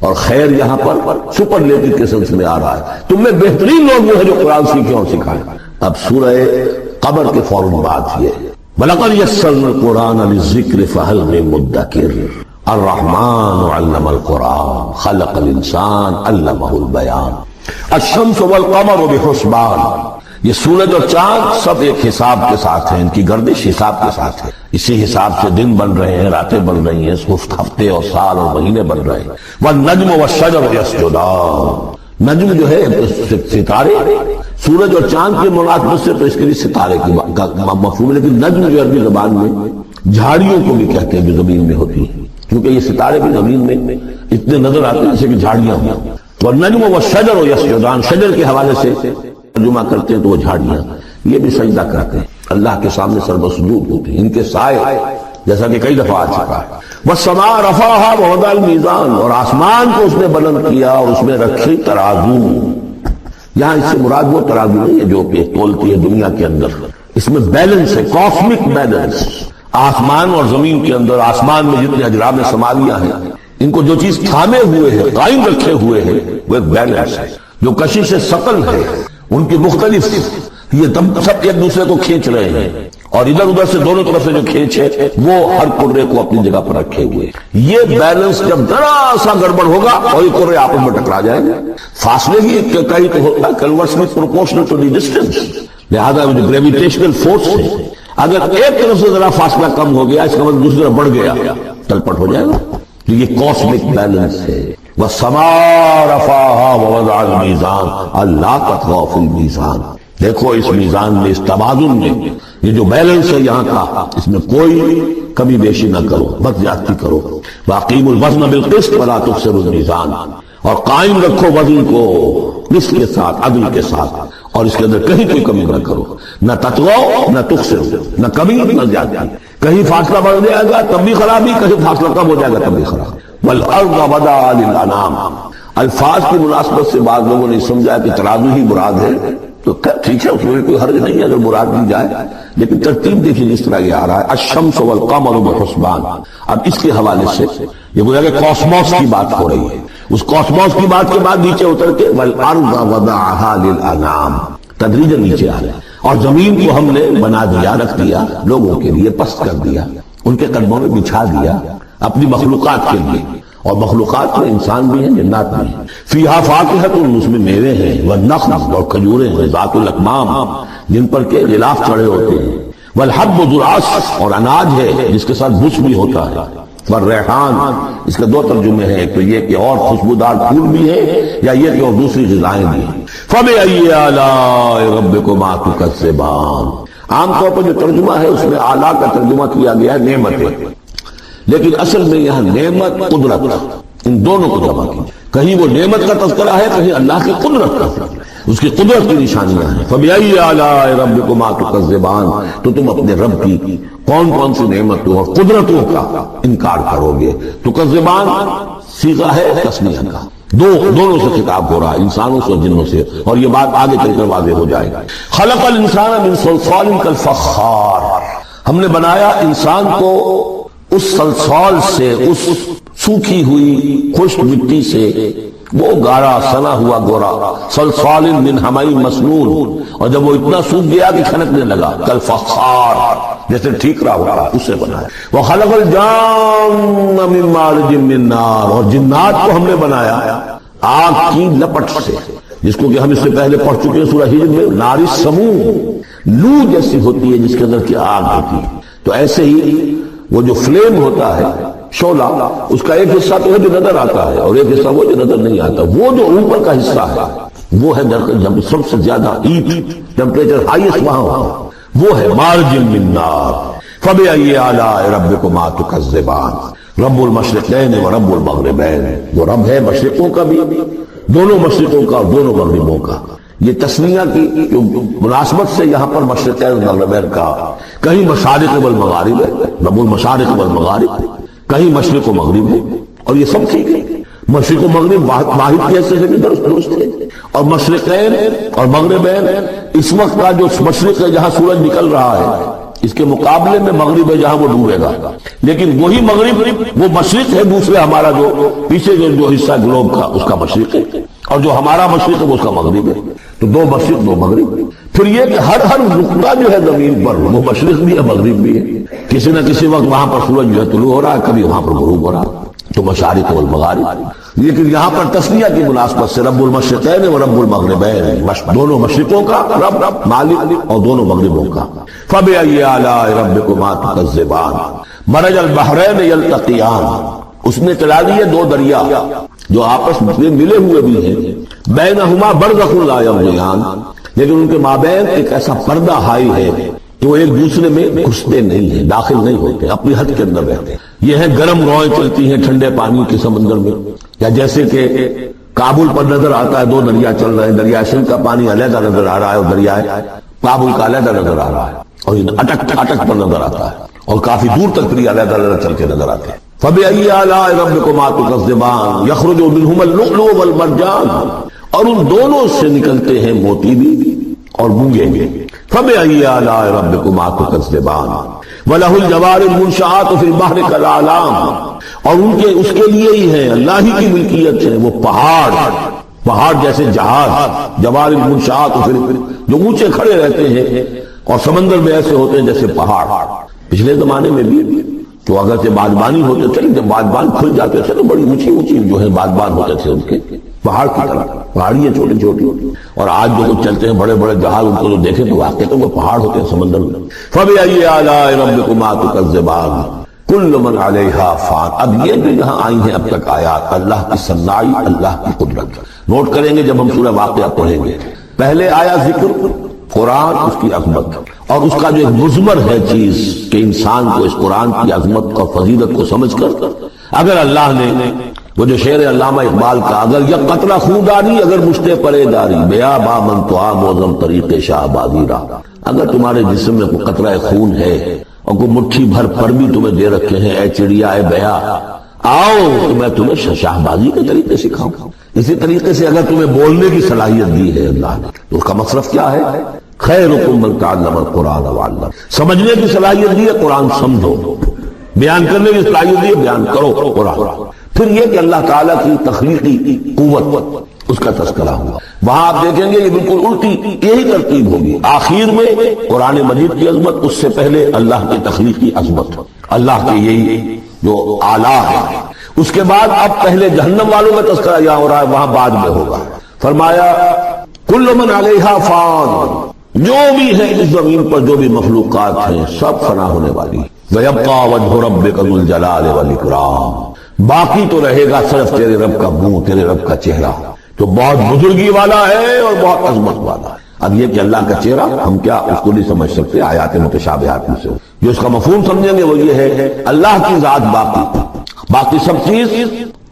اور خیر یہاں پر سپرلیٹو کے سلسلے میں آ رہا ہے، تم میں بہترین لوگ وہ ہیں جو قرآن سیکھیں اور سکھائیں. اب سورہ قمر کے فوراً بعد یہ وَلَقَدْ يَسَّرْنَا الْقُرْآنَ لِلذِّكْرِ فَهَلْ مِن مُدَّكِرٍ. الرحمن علم القرآن خلق الانسان علمہ البیان. الشمس والقمر بحسبان. یہ سورج اور چاند سب ایک حساب کے ساتھ ہیں، ان کی گردش حساب کے ساتھ ہے، اسی حساب سے دن بن رہے ہیں، راتیں بن رہی ہیں، ہفتے اور سال اور مہینے بن رہے ہیں۔ والنجم والشجر یسجدان، نجم جو ہے ستارے، سورج اور چاند کے مناسبت سے تو اس کے لیے ستارے کی مفہوم ہے، لیکن نجم جو عربی زبان میں جھاڑیوں کو بھی کہتے ہیں جو زمین میں ہوتی ہیں، کیونکہ یہ ستارے بھی زمین میں اتنے نظر آتے ہیں جیسے کہ جھاڑیاں ہوں۔ والنجم والشجر یسجدان، شجر کے حوالے سے ترجمہ کرتے ہیں تو وہ جھاڑیاں، یہ بھی سجدہ کرتے ہیں، اللہ کے سامنے سربسجود ہوتے ہیں، ان کے سائے، جیسا کہ کئی دفعہ آ چکا ہے۔ والسماء رفعها ووضع الميزان، اور آسمان کو اس نے بلند کیا اور اس میں رکھی ترازو۔ یہاں اس سے مراد وہ ترازو نہیں ہے جو کہ تولتی ہے دنیا کے اندر، اس میں بیلنس ہے، کاسمک بیلنس۔ آسمان اور زمین کے اندر، آسمان میں جتنے اجرام سماویہ ہیں، ان کو جو چیز تھامے ہوئے ہے، قائم رکھے ہوئے ہے، وہ ایک بیلنس ہے۔ جو کشش ثقل ہے، ان کی مختلف، یہ سب ایک دوسرے کو کھینچ رہے ہیں، اور ادھر ادھر سے دونوں طرف سے جو کھینچ ہے وہ ہر کرے کو اپنی جگہ پر رکھے ہوئے۔ یہ بیلنس جب ذرا سا گڑبڑ ہوگا اور یہ کرے آپس میں ٹکرا جائیں گے، فاصلے کی کئی تو ہوتا ہے conversely proportional to the distance, لہذا وہ جو گریویٹیشنل فورس ہے، اگر ایک طرف سے ذرا فاصلہ کم ہو گیا، اس کا مطلب دوسری طرف بڑھ گیا، تلپٹ ہو جائے گا۔ تو یہ کاسمک بیلنس ہے۔ والسماء رفعها ووضع الميزان الا تطغوا في الميزان، دیکھو اس میزان میں، اس توازن میں، یہ جو بیلنس ہے یہاں کا، اس میں کوئی کمی بیشی نہ کرو، بد زیادتی کرو۔ واقیموا الوزن بالقسط ولا تخسروا الميزان، اور قائم رکھو وزن کو قسط کے ساتھ، عدل کے ساتھ، اور اس کے اندر کہیں کوئی کمی نہ کرو، نہ تطغوا نہ تخسروا، نہ کمی نہ زیادتی، کہیں فاصلہ بڑھ جائے گا تب بھی خرابی، کہیں فاصلہ کم ہو جائے گا تب بھی خرابی۔ والارض وضعها للانام، الفاظ کی مناسبت سے بعض لوگوں نے سمجھا کہ ترازو ہی مراد ہے، تو ٹھیک ہے، اس میں کوئی حرج نہیں ہے اگر مراد دی جائے، لیکن ترتیب دیکھیے جس طرح یہ آ رہا ہے، الشمس والقمر بحسبان۔ اب اس کے حوالے سے یہ گویا کہ کاسموس کی بات ہو رہی ہے، اس کاسموس کی بات کے بعد نیچے اتر کے والارض وضعها للانام، تدریجاً نیچے آ رہا ہے، اور زمین کو ہم نے بنا دیا، رکھ دیا، لوگوں کے لیے پست کر دیا، ان کے قدموں میں بچھا دیا اپنی مخلوقات کے لیے، اور مخلوقات میں انسان بھی ہیں، جنات بھی ہیں۔ فیہا فاکہۃ، اس میں میوے ہیں، والنخل، اور کھجوریں ہیں، ذات الاکمام، جن پر کے غلاف چڑھے ہوتے ہیں، والحب ذو العصف، اور اناج ہے جس کے ساتھ بس بھی ہوتا ہے، والریحان، اس کے دو ترجمے ہیں، ایک تو یہ کہ اور خوشبودار پھول بھی ہے، یا یہ کہ اور دوسری غذائیں بھی ہیں۔ فبأي آلاء ربكما تكذبان، عام طور پر جو ترجمہ ہے اس میں اعلیٰ کا ترجمہ کیا گیا ہے نعمت، لیکن اصل میں یہاں نعمت، قدرت، ان دونوں کو جمع کی، کہیں وہ نعمت کا تذکرہ ہے، کہیں اللہ کی قدرت کا، اس کی قدرت کی نشانیاں ہیں۔ فبأي آلاء ربكما تكذبان، تو تم اپنے رب کی کون کون سی نعمتوں اور قدرتوں کا انکار کرو گے۔ تکذبان صیغہ ہے تثنیہ کا، دونوں سے خطاب ہو رہا ہے، انسانوں سے اور جنوں سے، اور یہ بات آگے چل کر واضح ہو جائے گا۔ خلق الانسان من صلصال کالفخار، ہم نے بنایا انسان کو اس صلصال سے، اس سوکھی ہوئی خشک مٹی سے، وہ گارا سنا ہوا گورا، صلصال من حمئی مسنون، اور جب وہ اتنا سوکھ گیا کہ کھنکنے لگا، کالفخار، جیسے ٹھیکرا ہوتا، اس سے بنایا۔ وخلق الجان من مارج من نار، اور جنات کو ہم نے بنایا آگ کی لپٹ سے، جس کو کہ ہم اس سے پہلے پڑھ چکے ہیں سورہ ہجر میں، نار السموم، لو جیسی ہوتی ہے جس کے اندر کی آگ ہوتی ہے۔ تو ایسے ہی وہ جو فلیم ہوتا ہے، شعلہ، اس کا ایک حصہ تو ہے جو نظر آتا ہے، اور ایک حصہ وہ جو نظر نہیں آتا، وہ جو اوپر کا حصہ ہے وہ ہے جب سب سے زیادہ ہیٹ ٹیمپریچر ہائیسٹ وہاں ہو، وہ ہے مارج من نار۔ فبأي آلاء ربكما تكذبان، رب المشرقین و رب المغربین، وہ رب ہے مشرقوں کا بھی، دونوں مشرقوں کا اور دونوں مغربوں کا۔ یہ تسمیہ کی جو مناسبت سے یہاں پر مشرقین و مغربین کا، کہیں مشارق والمغارب ہے، رب المشارق والمغارب، کہیں مشرق و مغرب ہے، اور یہ سب ٹھیک ہے، مشرق و مغرب واحد کیسے ہے کہ درست ہے، اور مشرقین اور مغربین، اس وقت کا جو مشرق ہے جہاں سورج نکل رہا ہے، اس کے مقابلے میں مغرب ہے جہاں وہ ڈوبے گا، لیکن وہی مغرب وہ مشرق ہے، دوسرے ہمارا جو پیچھے جو حصہ گلوب کا اس کا مشرق ہے، اور جو ہمارا مشرق ہے وہ اس کا مغرب ہے، تو دو مشرق دو مغرب۔ پھر یہ کہ ہر نقطہ جو ہے زمین پر وہ مشرق بھی ہے مغرب بھی ہے، کسی نہ کسی وقت وہاں پر سورج جو ہے طلوع ہو رہا ہے، کبھی وہاں پر غروب ہو رہا ہے۔ تو مشارق والمغارب. لیکن یہاں پر تسلیہ کی مناسبت سے رب المشرقین و رب المغربین، دونوں مشرقوں کا رب مالک اور دونوں مغربوں کا. فبأي آلاء ربكما تكذبان مرج البحرین یلتقیان. اس نے چلا دیے دو دریا جو آپس میں ملے ہوئے بھی ہیں. بینہما برزخ لا یبغیان، لیکن ان کے مابین ایک ایسا پردہ حائل ہے کہ وہ ایک دوسرے میں گھستے نہیں ہیں، داخل نہیں ہوتے، اپنی حد کے اندر رہتے ہیں. یہ ہیں گرم روئیں چلتی ہیں ٹھنڈے پانی کے سمندر میں، یا جیسے کہ کابل پر نظر آتا ہے دو دریا چل رہے ہیں، دریا سندھ کا پانی علیحدہ نظر آ رہا ہے اور دریائے کابل کا علیحدہ نظر آ رہا ہے، اور اٹک پر نظر آتا ہے، اور کافی دور تک بھی علیحدہ علیحدہ چل کے نظر آتے ہیں. فبأي آلاء ربكما تكذبان يخرج منهما اللؤلؤ والمرجان، اور ان دونوں سے نکلتے ہیں موتی بھی اور مونگے بھی. فبأي آلاء ربكما تكذبان وله الجوار المنشآت في البحر كالأعلام، اور ان کے اس کے لیے ہی ہے، اللہ ہی کی ملکیت ہے وہ پہاڑ جیسے جہاز، جوار المنشآت جو اونچے کھڑے رہتے ہیں اور سمندر میں ایسے ہوتے ہیں جیسے پہاڑ. پچھلے زمانے میں بھی تو اگر سے بادبانی ہوتے تھے، جب بادبان کھل جاتے تھے تو بڑی اونچی جو ہے بادبان ہوتے تھے ان کے، پہاڑ کی طرح پہاڑیاں چھوٹی چھوٹی. اور آج جو کچھ چلتے ہیں بڑے بڑے جہاز، ان کو جو دیکھیں تو واقع تو وہ پہاڑ ہوتے ہیں سمندر میں. فبأي آلاء ربكما تكذبان كل من عليها فان. اب یہ جو یہاں آئی ہیں اب تک آیات اللہ کی صنائی، اللہ کی قدرت نوٹ کریں گے جب ہم سورہ واقعہ پڑھیں گے. پہلے آیا ذکر قرآن، اس کی عظمت، اور اس کا جو ایک مضمر ہے چیز کہ انسان کو اس قرآن کی عظمت اور فضیلت کو سمجھ کر اگر اللہ نے وہ جو شعر علامہ اقبال کا، اگر یہ قطرہ خوداری اگر مشتے پرے داری بیا با من تو موزم طریق شاہ بازی را، اگر تمہارے جسم میں کوئی قطرہ خون ہے اور کوئی مٹھی بھر پر بھی تمہیں دے رکھے ہیں، اے چڑیا اے بیا آؤ تو میں تمہیں شاہ بازی کے طریقے سکھاؤں. اسی طریقے سے اگر تمہیں بولنے کی صلاحیت دی ہے اللہ نے تو اس کا مصرف کیا ہے؟ خیرکم من تعلم القرآن وعلم. سمجھنے کی صلاحیت دی ہے، قرآن سمجھو. بیان کرنے کی صلاحیت دی ہے، بیان کرو قرآن. پھر یہ کہ اللہ تعالیٰ کی تخلیقی قوت، اس کا تذکرہ ہوا. وہاں آپ دیکھیں گے یہ بالکل الٹی یہی ترتیب ہوگی. آخر میں قرآن مجید کی عظمت، اس سے پہلے اللہ کی تخلیقی عظمت، اللہ کے یہی جو اعلیٰ ہے. اس کے بعد اب پہلے جہنم والوں میں تذکرہ یہاں ہو رہا ہے، وہاں بعد میں ہوگا. فرمایا کل من علیہا فان، جو بھی ہے اس زمین پر جو بھی مخلوقات ہیں سب فنا ہونے والی. وَيَبْقَى وَجْهُ رَبِّكَ ذُو الْجَلَالِ وَالْإِكْرَامِ، باقی تو رہے گا صرف تیرے رب کا منہ، تیرے رب کا چہرہ جو بہت بزرگی والا ہے اور بہت عظمت والا ہے. اب یہ کہ اللہ کا چہرہ ہم کیا اس کو نہیں سمجھ سکتے، آیات متشابہات میں سے جو اس کا مفہوم سمجھیں گے وہ یہ ہے اللہ کی ذات باقی سب چیز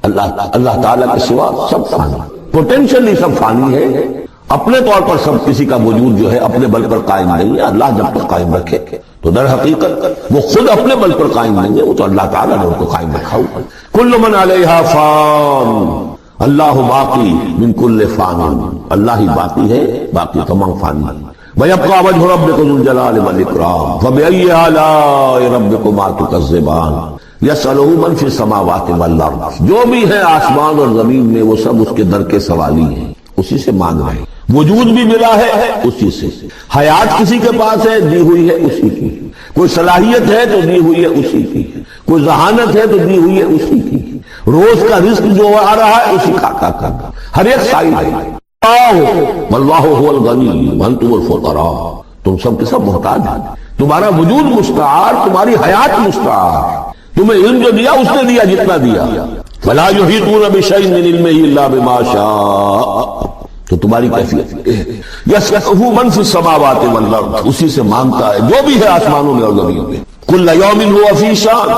اللہ تعالیٰ کے سوا سب فانی، پوٹینشلی سب فانی ہے. اپنے طور پر سب کسی کا وجود جو ہے اپنے بل پر قائم نہیں ہے. اللہ جب تک قائم رکھے تو در حقیقت وہ خود اپنے بل پر قائم نہیں ہے، وہ تو اللہ تعالیٰ نے ان کو قائم رکھا ہوا. کل من علیہا فان اللہ باقی من کل فان، اللہ ہی باقی ہے، باقی تمام فانی. وَيَبْقَى وَجْهُ رَبِّكَ ذُو الْجَلَالِ وَالْإِكْرَامِ فَبِأَيِّ آلَاءِ رَبِّكُمَا تُكَذِّبَانِ يَسْأَلُهُ مَنْ فِي السَّمَاوَاتِ وَالْأَرْضِ. جو بھی ہے آسمان اور زمین میں وہ سب اس کے در کے سوالی ہیں، اسی سے مانگ رہے ہیں. وجود بھی ملا ہے اسی سے، حیات کسی کے پاس ہے دی ہوئی ہے اسی کی، کوئی صلاحیت ہے تو دی ہوئی ہے اسی کی، کوئی ذہانت ہے تو دی ہوئی ہے اسی کی، روز کا رزق جو آ رہا ہے اسی کا ہر ایک سائل ہے. واللہ هو الغنی وانتم الفقراء، تم سب کے سب محتاج ہیں. تمہارا وجود مستعار، تمہاری حیات مستعار، تمہیں علم جو دیا اس نے دیا جتنا دیا. فلا یحیطون بشیء من علمہ الا بما شاء، تو تمہاری کیفیت یسألہ من فی السماوات والارض، اسی سے مانگتا ہے جو بھی ہے آسمانوں میں اور زمین میں. کل یوم هو فی شان،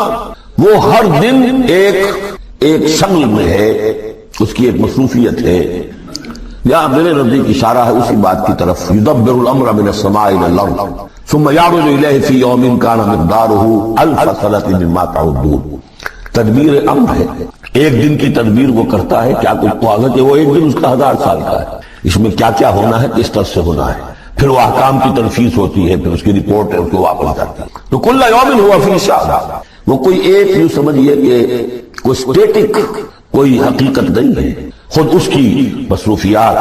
وہ ہر دن ایک شغل میں ہے، اس کی ایک مصروفیت ہے. یا میرے نزدیک اشارہ ہے اسی بات کی طرف. یدبر الامر من السماء الى الارض ثم يعرج الیہ فی یوم کان مقدارہ الف سنۃ مما تعدون. تدبیر امر ہے، ایک دن کی تدبیر وہ کرتا ہے. کیا کچھ قوت ہے، وہ ایک دن اس کا 1000 سال کا ہے. اس میں کیا کیا ہونا ہے، کس طرح سے ہونا ہے، پھر وہ احکام کی تنفیذ ہوتی ہے، پھر اس کی رپورٹ ہے، اس کو واپس جاتی ہے. تو کل یوم ہوا فی شان، وہ کوئی ایک یوں سمجھیے کہ کوئی اسٹیٹک کوئی حقیقت نہیں ہے، خود اس کی مصروفیات.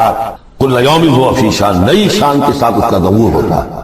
کل یوم ہوا فی شان، نئی شان کے ساتھ اس کا ظہور ہوتا ہے.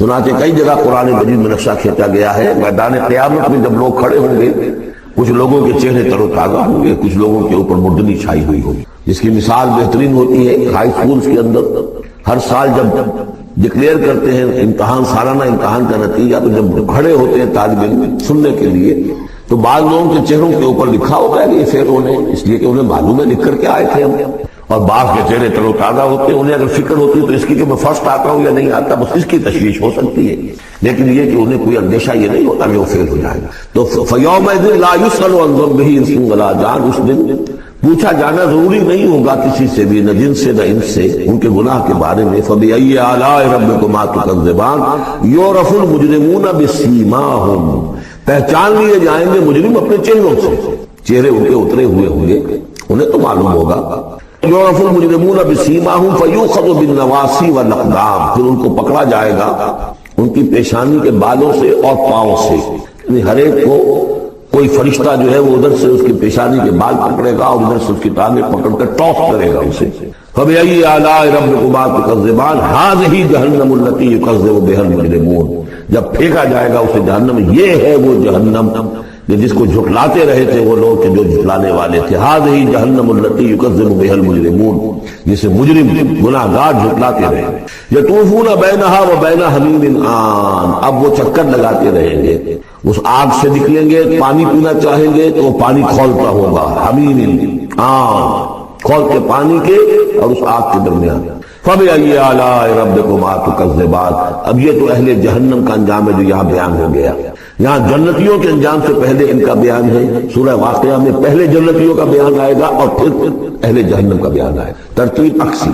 چنانچہ کئی جگہ قرآن مجید میں نقشہ کھینچا گیا ہے، میدان قیامت میں جب لوگ کھڑے ہوں گے، کچھ لوگوں کے چہرے تر و تازہ ہوں گے، کچھ لوگوں کے اوپر مردنی چھائی ہوئی ہوگی، جس کی مثال بہترین ہوتی ہے ہائی اسکولز کے اندر ہر سال جب ڈکلیئر کرتے ہیں امتحان، سالانہ امتحان کا نتیجہ، تو جب کھڑے ہوتے ہیں طالب علم سننے کے لیے، تو بعض لوگوں کے چہروں کے اوپر لکھا ہوتا ہے کہ یہ فیل ہونے، اس لیے کہ انہیں معلوم ہے لکھ کر کے آئے تھے ہم، اور بعض کے چہرے تر و تازہ ہوتے ہیں، انہیں اگر فکر ہوتی ہے تو اس کی کہ میں فرسٹ آتا ہوں یا نہیں آتا، بس اس کی تشویش ہو سکتی ہے، لیکن یہ کہ انہیں کوئی اندیشہ یہ نہیں ہوتا کہ وہ فیل ہو جائے گا۔ تو فَيَوْمَئِذٍ لَا يُسْأَلُ عَنْ ذَنبِهِ إِنسٌ وَلَا جَانٌ، اس دن پوچھا جانا ضروری نہیں ہوگا کسی سے بھی، نہ جن سے نہ ان سے، ان کے گناہ کے بارے میں۔ فَبِأَيِّ آلَاءِ رَبِّكُمَا تُكَذِّبَانِ يُعْرَفُ الْمُجْرِمُونَ بِسِيمَاهُمْ، پہچان لیے جائیں گے مجرم اپنے چہروں سے، چہرے ان کے اترے ہوئے ہوں گے، انہیں تو معلوم ہوگا۔ يُعْرَفُ الْمُجْرِمُونَ بِسِيمَاهُمْ فَيُؤْخَذُ بِالنَّوَاصِي وَالْأَقْدَامِ، پھر ان کو پکڑا جائے گا ان کی پیشانی کے بالوں سے اور پاؤں سے، یعنی ہر ایک کو کوئی فرشتہ جو ہے وہ ادھر سے اس کی پیشانی کے بال پکڑے گا اور ادھر سے اس کی ٹانگیں پکڑ کر ٹاس کرے گا اسے۔ فَبِأَيِّ آلَاءِ رَبِّكُمَا تُكَذِّبَانِ هَٰذِهِ جَهَنَّمُ الَّتِي يُكَذِّبُ بِهَا الْمُجْرِمُونَ، جب پھینکا جائے گا اسے جہنم، یہ ہے وہ جہنم جس کو جھٹلاتے رہے تھے وہ لوگ کہ جو جھٹلانے والے تھے۔ هَٰذِهِ جَهَنَّمُ الَّتِي يُكَذِّبُ بِهَا الْمُجْرِمُونَ، جسے مجرم گناہگار جھٹلاتے رہے۔ يَطُوفُونَ بَيْنَهَا وَبَيْنَ حَمِيمٍ آن، اب وہ چکر لگاتے رہیں گے، اس آگ سے نکلیں گے، پانی پینا چاہیں گے تو وہ پانی کھولتا ہوگا، حمیم آن، کھول کے پانی کے اور اس آگ کے درمیان۔ فَبِأَيِّ آلَاءِ رَبِّكُمَا تُكَذِّبَانِ، اب یہ تو اہل جہنم کا انجام ہے جو یہاں بیان ہو گیا۔ یہاں جنتیوں کے انجام سے پہلے ان کا بیان ہے، سورہ واقعہ میں پہلے جنتیوں کا بیان آئے گا اور پھر اہل جہنم کا بیان آئے گا، ترتیب عکسی۔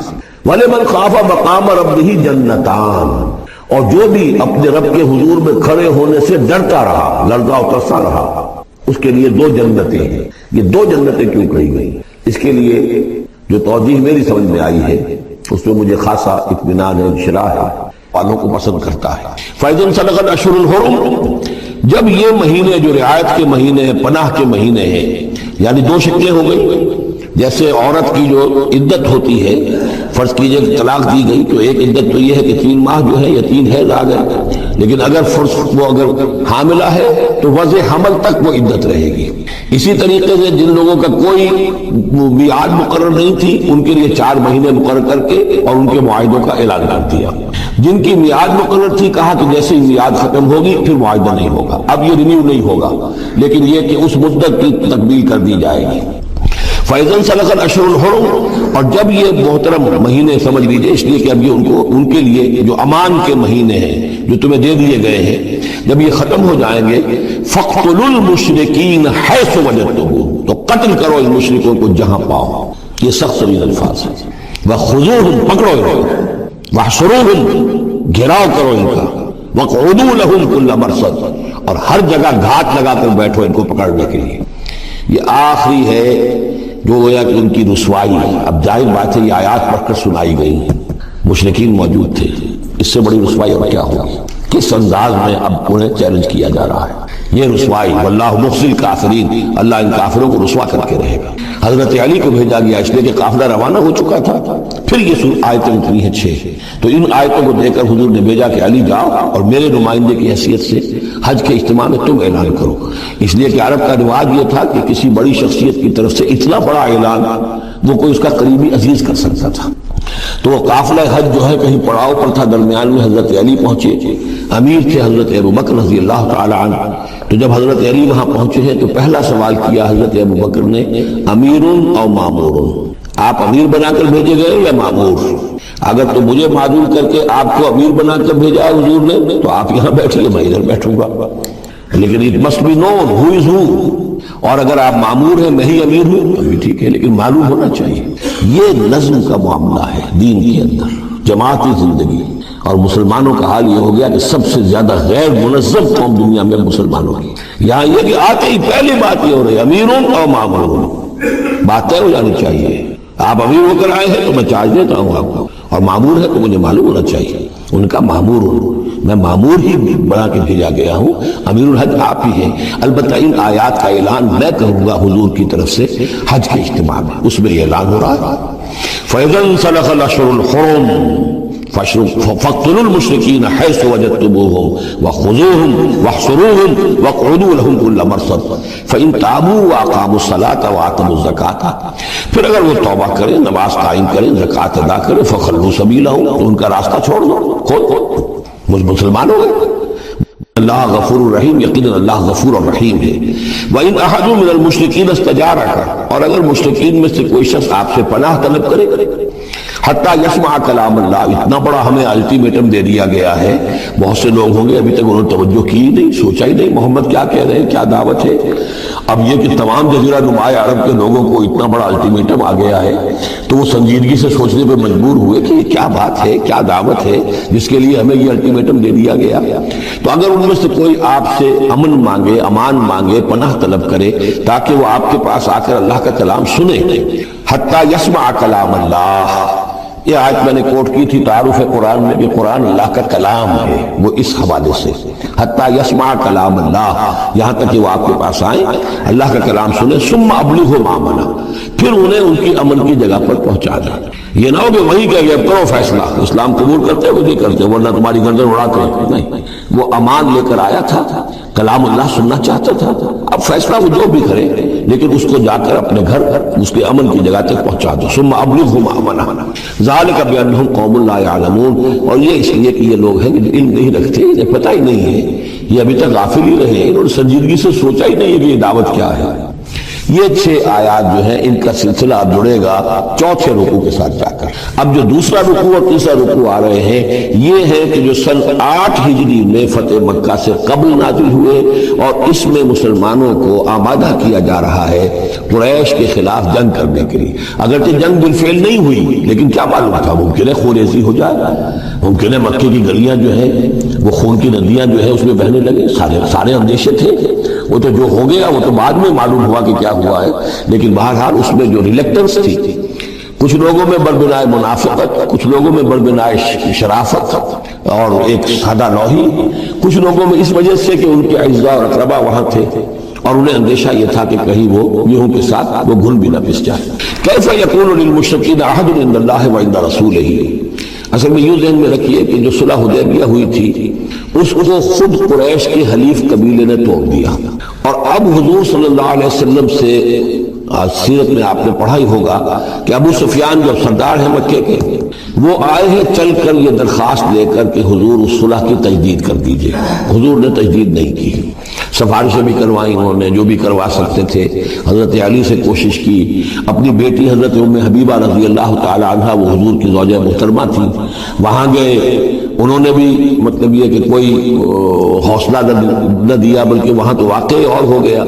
وَلِمَنْ خَافَ مَقَامَ رَبِّهِ جَنَّتَانِ، اور جو بھی اپنے رب کے حضور میں کھڑے ہونے سے ڈرتا رہا، لرزا و ترسا رہا، اس کے لیے دو جنتیں ہیں۔ یہ دو جنتیں کیوں کہی گئی؟ اس کے لیے جو توجیہ میری سمجھ میں آئی ہے اس میں مجھے خاصا اطمینان ہے، شرح ہے، والوں کو پسند کرتا ہے۔ فَإِذَا انسَلَخَ الْأَشْهُرُ الْحُرُمُ، جب یہ مہینے جو رعایت کے مہینے ہیں، پناہ کے مہینے ہیں، یعنی دو شکلیں ہو گئی، جیسے عورت کی جو عدت ہوتی ہے، فرض کیجئے کہ طلاق دی گئی تو ایک عدت تو یہ ہے کہ 3 ماہ جو ہے یا 3 حیض آ گئے، لیکن اگر فرض وہ اگر حاملہ ہے تو وضع حمل تک وہ عدت رہے گی۔ اسی طریقے سے جن لوگوں کا کوئی میعاد مقرر نہیں تھی ان کے لیے 4 مہینے مقرر کر کے اور ان کے معاہدوں کا اعلان کر دیا۔ جن کی میعاد مقرر تھی کہا کہ جیسے ہی میعاد ختم ہوگی پھر معاہدہ نہیں ہوگا، اب یہ رینیو نہیں ہوگا، لیکن یہ کہ اس مدت کی تکمیل کر دی جائے گی۔ فَإِذَا انسَلَخَ الْأَشْهُرُ الْحُرُمُ، اور جب یہ محترم مہینے سمجھ لیجئے، اس لیے کہ اب یہ ان کے لیے جو امان کے مہینے ہیں جو تمہیں دے دیے گئے ہیں، جب یہ ختم ہو جائیں گے، فَاقْتُلُوا الْمُشْرِكِينَ حَيْثُ وَجَدتُّمُوهُمْ، تو قتل کرو ان مشرکوں کو جہاں پاؤ۔ یہ سخت ترین الفاظ ہیں۔ وَخُذُوهُمْ، پکڑو ان کو، وَاحْصُرُوهُمْ، گھیراؤ کرو ان کا، وَاقْعُدُوا لَهُمْ كُلَّ مَرْصَدٍ، اور ہر جگہ گھات لگا کر بیٹھو ان کو پکڑنے کے لیے۔ یہ آخری ہے جو گویا کہ ان کی رسوائی ہے۔ اب ظاہر بات ہے یہ آیات پڑھ کر سنائی گئی ہیں، مشرکین موجود تھے، اس سے بڑی رسوائی اور کیا ہوگی؟ کس انداز میں اب انہیں چیلنج کیا جا رہا ہے؟ یہ رسوائی، واللہ مخزی الکافرین، اللہ ان کافروں کو رسوا کر کے رہے گا۔ حضرت علی کو بھیجا گیا اس لیے کہ قافلہ روانہ ہو چکا تھا، پھر یہ آیتیں اتری ہیں 6، تو ان آیتوں کو دے کر حضور نے بھیجا کہ علی جاؤ اور میرے نمائندے کی حیثیت سے حج کے اجتماع میں تم اعلان کرو، اس لیے کہ عرب کا رواج یہ تھا کہ کسی بڑی شخصیت کی طرف سے اتنا بڑا اعلان وہ کوئی اس کا قریبی عزیز کر سکتا تھا۔ تو وہ قافلہ حج جو ہے کہیں پڑاؤ پر تھا، درمیان میں حضرت علی پہنچے، امیر تھے حضرت ابوبکر رضی اللہ تعالی عنہ۔ تو جب حضرت علی وہاں پہنچے ہیں تو پہلا سوال کیا حضرت ابوبکر نے، امیر او مامور، آپ امیر بنا کر بھیجے گئے یا مامور؟ اگر تو مجھے معذور کر کے آپ کو امیر بنا کر بھیجا ہے حضور نے تو آپ یہاں بیٹھیے، میں ادھر بیٹھوں گا، لیکن اٹ مسٹ بی نون ہو از ہو، اور اگر آپ مامور ہیں میں ہی امیر ہوں تو بھی ٹھیک ہے، لیکن معلوم ہونا چاہیے۔ یہ نظم کا معاملہ ہے دین کے اندر، جماعتی زندگی، اور مسلمانوں کا حال یہ ہو گیا کہ سب سے زیادہ غیر منظم قوم دنیا میں مسلمانوں کی۔ یہاں یہ کہ آتے ہی پہلی بات یہ ہو رہی ہے امیروں اور ماموروں، بات طے ہو جانی چاہیے۔ آپ امیر ہو کر آئے ہیں تو میں چارج دیتا ہوں آپ کو، اور مامور ہے تو مجھے معلوم ہونا چاہیے۔ ان کا مامور ہوں، میں مامور ہی بنا کے بھیجا گیا ہوں، امیر الحج آپ ہی ہیں۔ البتہ ان آیات کا اعلان میں کروں گا حضور کی طرف سے حج کے اجتماع میں، اس میں یہ اعلان ہو رہا ہے۔ فَإِذَا انسَلَخَ الْأَشْهُرُ الْحُرُمُ، فاقتلوا المشركين حيث وجدتموهم وخذوهم واحصروهم واقعدوا لهم كل مرصد فإن تابوا وأقاموا الصلاة وآتوا الزكاة. پھر اگر وہ توبہ کریں، نماز قائم کریں، زکوٰۃ ادا کریں، فخلوا سبیلہم، تو ان کا راستہ چھوڑ دو، مسلمان ہو گئے. اللہ غفور الرحیم، یقیناً اللہ غفور الرحیم ہے. وَإِنْ أَحَدٌ مِّنَ الْمُشْرِكِينَ اسْتَجَارَكَ، اور اگر مشرکین میں سے کوئی شخص آپ سے پناہ طلب کرے حتیٰ یسمع کلام اللہ، اتنا بڑا ہمیں الٹیمیٹم دے دیا گیا ہے. بہت سے لوگ ہوں گے ابھی تک انہوں نے توجہ کی ہی نہیں، سوچا ہی نہیں محمد کیا کہہ رہے ہیں، کیا دعوت ہے. اب یہ کہ تمام جزیرہ نماء عرب کے لوگوں کو اتنا بڑا الٹیمیٹم آ گیا ہے تو وہ سنجیدگی سے سوچنے پہ مجبور ہوئے کہ یہ کیا بات ہے، کیا دعوت ہے جس کے لیے ہمیں یہ الٹیمیٹم دے دیا گیا. تو اگر ان میں سے کوئی آپ سے امن مانگے، امان مانگے، پناہ طلب کرے تاکہ وہ آپ کے پاس آ کر اللہ کا کلام سنے، حتیٰ یسمع کلام اللہ، یہ آیت میں نے کوٹ کی تھی تعارف قرآن میں کہ قرآن اللہ کا کلام ہے، وہ اس حوالے سے حتیٰ یسمع کلام اللہ، یہاں تک کہ وہ آپ کے پاس آئیں، اللہ کا کلام سنیں. ثم ابلغوا مأمنہ، پھر انہیں ان کی امن کی جگہ پر پہنچا دیں. یہ نہ ہو کہ وہی کہہ گیا اب کرو فیصلہ، اسلام قبول کرتے ہو نہیں کرتے ورنہ تمہاری گردن اڑاتے ہیں. نہیں، وہ امان لے کر آیا تھا، کلام اللہ سننا چاہتا تھا. اب فیصلہ وہ جو بھی کرے لیکن اس کو جا کر اپنے گھر اس کے امن کی جگہ تک پہنچا دو. ثم ابلغوا مأمنہ ذالک بأنہم قوم لا یعلمون، اور یہ اس لیے کہ یہ لوگ ہیں جو علم نہیں رکھتے، انہیں پتہ ہی نہیں ہے، یہ ابھی تک غافل ہی رہے، انہوں نے سنجیدگی سے سوچا ہی نہیں ہے کہ یہ دعوت کیا ہے. یہ 6 آیات جو ہیں ان کا سلسلہ اب جڑے گا چوتھے رکوع کے ساتھ جا کر. اب جو دوسرا رکوع اور تیسرا رکوع آ رہے ہیں یہ ہے کہ جو سن 8 ہجری میں فتح مکہ سے قبل نازل ہوئے، اور اس میں مسلمانوں کو آمادہ کیا جا رہا ہے قریش کے خلاف جنگ کرنے کے لیے. اگرچہ جنگ بالفعل نہیں ہوئی لیکن کیا معلوم تھا، ممکن ہے خونریزی ہو جائے، ممکن ہے مکے کی گلیاں جو ہیں وہ خون کی ندیاں جو ہے اس میں بہنے لگے. سارے اندیشے تھے. وہ تو جو ہو گیا وہ تو بعد میں معلوم ہوا کہ کیا ہوا ہے، لیکن بہرحال اس میں جو ریلیکٹنس تھی، کچھ لوگوں میں بربنائے منافقت، کچھ لوگوں میں بربنائے شرافت اور ایک سادہ لوحی، کچھ لوگوں میں اس وجہ سے کہ ان کے اعزاء اور اقربا وہاں تھے اور انہیں اندیشہ یہ تھا کہ کہیں وہ گیہوں کے ساتھ وہ گھل بھی نہ پس جائے. کیف یکون للمشرکین عہد عند اللہ وعند رسولہ، اصل میں یوں ذہن میں رکھیے کہ جو صلح حدیبیہ ہوئی تھی اس کو خود قریش کے حلیف قبیلے نے توڑ دیا، اور اب حضور صلی اللہ علیہ وسلم سے سیرت میں آپ نے پڑھا ہی ہوگا کہ ابو سفیان جو سردار ہیں مکے کے، وہ آئے ہیں چل کر یہ درخواست لے کر کہ حضور اس صلح کی تجدید کر دیجئے. حضور نے تجدید نہیں کی، سفارشیں بھی کروائیں انہوں نے جو بھی کروا سکتے تھے. حضرت علی سے کوشش کی، اپنی بیٹی حضرت ام حبیبہ رضی اللہ تعالی عنہا وہ حضور کی زوجہ محترمہ تھی، وہاں گئے، انہوں نے بھی مطلب یہ کہ کوئی حوصلہ نہ دیا، بلکہ وہاں تو واقعی اور ہو گیا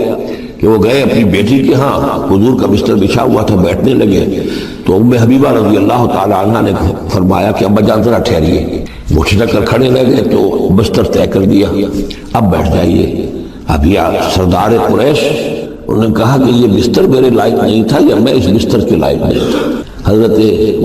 کہ وہ گئے اپنی بیٹی کے ہاں، حضور کا بستر بچھا ہوا تھا، بیٹھنے لگے تو ام حبیبہ رضی اللہ تعالی عنہا نے فرمایا کہ ابا جان ذرا ٹھہریے. وہ ٹھٹک کر کھڑے لگے تو بستر طے کر دیا، اب بیٹھ جائیے. اب یہ سردار قریش انہوں نے کہا کہ یہ بستر میرے لائق نہیں تھا یا میں اس بستر کے لائق نہیں تھا. حضرت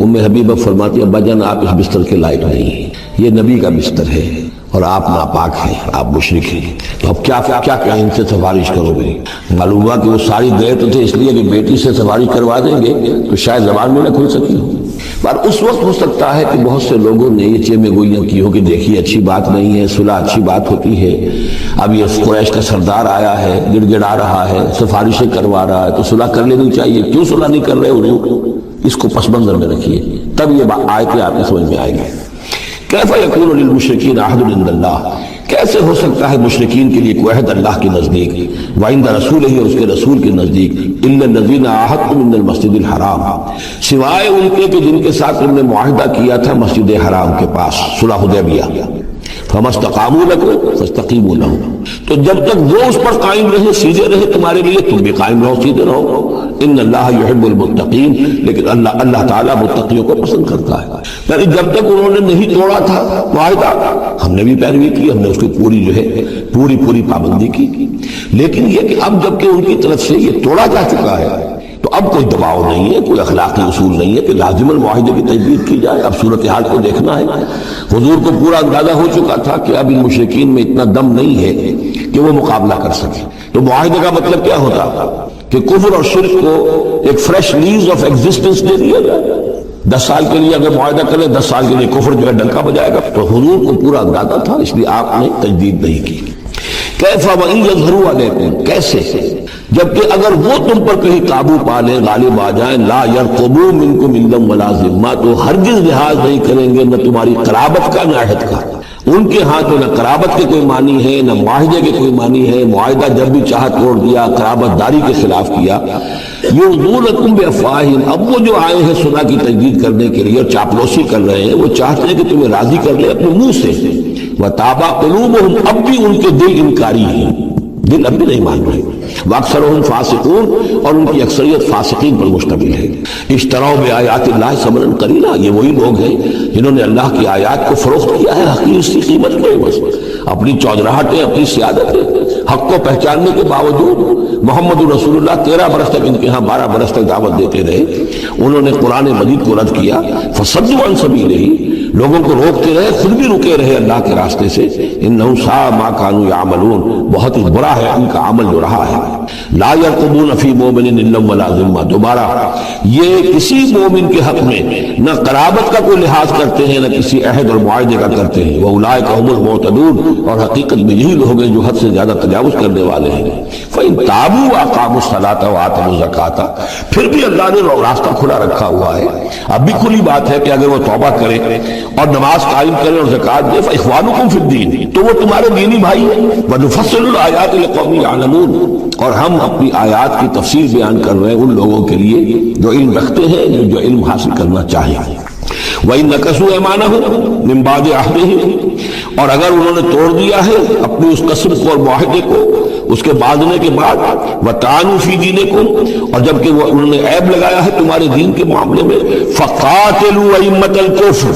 ام حبیبہ فرماتی ابا جان آپ اس بستر کے لائق نہیں ہیں، یہ نبی کا بستر ہے اور آپ ناپاک ہیں، آپ مشرک ہیں. تو اب کیا کہیں ان سے سفارش کرو گے؟ معلوم ہوا کہ وہ ساری گئے تو تھے اس لیے کہ بیٹی سے سفارش کروا دیں گے تو شاید زبان میں نہ کھل سکی ہو. پر اس وقت ہو سکتا ہے کہ بہت سے لوگوں نے یہ چیمے گوئیاں کی ہو کہ دیکھیے اچھی بات نہیں ہے، صلح اچھی بات ہوتی ہے. اب یہ قریش کا سردار آیا ہے، گڑ گڑا رہا ہے، سفارشیں کروا رہا ہے تو صلح کر لینی چاہیے. کیوں صلح نہیں کر رہے حضور؟ اس کو پس منظر میں رکھیے، تب یہ آیتیں آپ کی سمجھ میں آئیں گے. کیف یکون للمشرکین عہد عند اللہ، کیسے ہو سکتا ہے مشرکین کے لیے کوئی عہد اللہ کے نزدیک، وعند رسولہ اور اس کے رسول کے نزدیک، الا الذین عاہدتم من المسجد الحرام، سوائے ان کے کہ جن کے ساتھ تم نے معاہدہ کیا تھا مسجد حرام کے پاس صلح حدیبیہ. فما استقاموا لکم فاستقیموا لہم، تو جب تک وہ اس پر قائم رہے، سیدھے رہے تمہارے لیے، تم بھی قائم رہو، سیدھے رہو. ان اللہ یحب المتقین، لیکن اللہ تعالیٰ متقیوں کو پسند کرتا ہے. یعنی جب تک انہوں نے نہیں توڑا تھا معاہدہ ہم نے بھی پیروی کی، ہم نے اس کی پوری جو ہے پوری پابندی کی. لیکن یہ کہ اب جب کہ ان کی طرف سے یہ توڑا جا چکا ہے تو اب کوئی دباؤ نہیں ہے، کوئی اخلاقی اصول نہیں ہے کہ لازم المعاہدے کی تجدید کی جائے. اب صورتحال کو دیکھنا ہے. حضور کو پورا اندازہ ہو چکا تھا کہ اب ان مشرکین میں اتنا دم نہیں ہے کہ وہ مقابلہ کر سکے. تو معاہدے کا مطلب کیا ہوتا کہ کفر اور شرک کو ایک فریش لیز آف ایگزسٹنس دے دیا جائے. 10 سال کے لیے اگر معاہدہ کرے 10 سال کے لیے کفر جو ہے ڈنکا بجائے گا. تو حضور کو پورا اندازہ تھا، اس لیے آپ نے تجدید نہیں کی. کیف وَإِن يَظْهَرُوا عَلَيْكُمْ، کیسے جبکہ اگر وہ تم پر کہیں قابو پا لیں، غالب آ جائیں، لا يرقبوا منکم الا ولا ذمہ، تو ہرگز لحاظ نہیں کریں گے نہ تمہاری قرابت کا نہ عہد کا. ان کے ہاں تو نہ قرابت کے کوئی معنی ہے نہ معاہدے کے کوئی معنی ہے. معاہدہ جب بھی چاہا توڑ دیا، قرابت داری کے خلاف کیا. یرضونکم بافواہہم، اب وہ جو آئے ہیں سنا کی تجدید کرنے کے لیے اور چاپلوسی کر رہے ہیں، وہ چاہتے ہیں کہ تمہیں راضی کر لیں اپنے منہ سے. وتابا قلوبہم، اب بھی ان کے دل انکاری ہیں، دل اب بھی نہیں مان رہے. واکثرہم فاسقون، اور ان کی اکثریت فاسقین پر مشتمل ہے. اشتروا بآیات اللہ ثمنا قلیلا، یہ وہی لوگ ہیں جنہوں نے اللہ کی آیات کو فروخت کیا ہے حقیر سی قیمت میں. بس اپنی چودراہٹیں، اپنی سیادتیں، حق کو پہچاننے کے باوجود محمد رسول اللہ 13 برس تک ان کے ہاں 12 برس تک دعوت دیتے رہے. انہوں نے قرآن مجید کو رد کیا. فصدوا عن سبیلہ، لوگوں کو روکتے رہے، خود بھی رکے رہے اللہ کے راستے سے. انہم ساء ما کانوا یعملون، بہت ہی برا ہے ان کا عمل جو رہا ہے. لا یرقبون فی مومن الا ولا ذمہ، دوبارہ یہ کسی مومن کے حق میں نہ قرابت کا کوئی لحاظ کرتے ہیں نہ کسی عہد اور معاہدے کا کرتے ہیں. واولئک هم المعتدون، اور حقیقت میں یہی لوگ ہیں جو حد سے زیادہ تجاوز کرنے والے ہیں. فإن تابوا وأقاموا الصلاة وآتوا الزکاة، پھر بھی اللہ نے راستہ کھلا رکھا ہوا ہے. اب بھی کھلی بات ہے کہ اگر وہ توبہ کرے اور نماز قائم کرے اور زکات دے، فإخوانکم فی الدین، تو وہ تمہارے دینی بھائی ہیں. ونفصل الآیات لقوم یعلمون، اور ہم اپنی آیات کی تفسیر بیان کر رہے ہیں ان لوگوں کے لیے جو علم رکھتے ہیں، جو علم حاصل کرنا چاہیں. وَإِن نَكَثُوا أَيْمَانَهُم مِّن بَعْدِ عَهْدِهِمْ، اور اگر انہوں نے توڑ دیا ہے اپنی اس قسم کو اور معاہدے کو اس کے باندھنے کے بعد، وَطَعَنُوا فِي دِينِكُمْ، اور جبکہ وہ انہوں نے عیب لگایا ہے تمہارے دین کے معاملے میں، فَقَاتِلُوا أَئِمَّةَ الْكُفْرِ،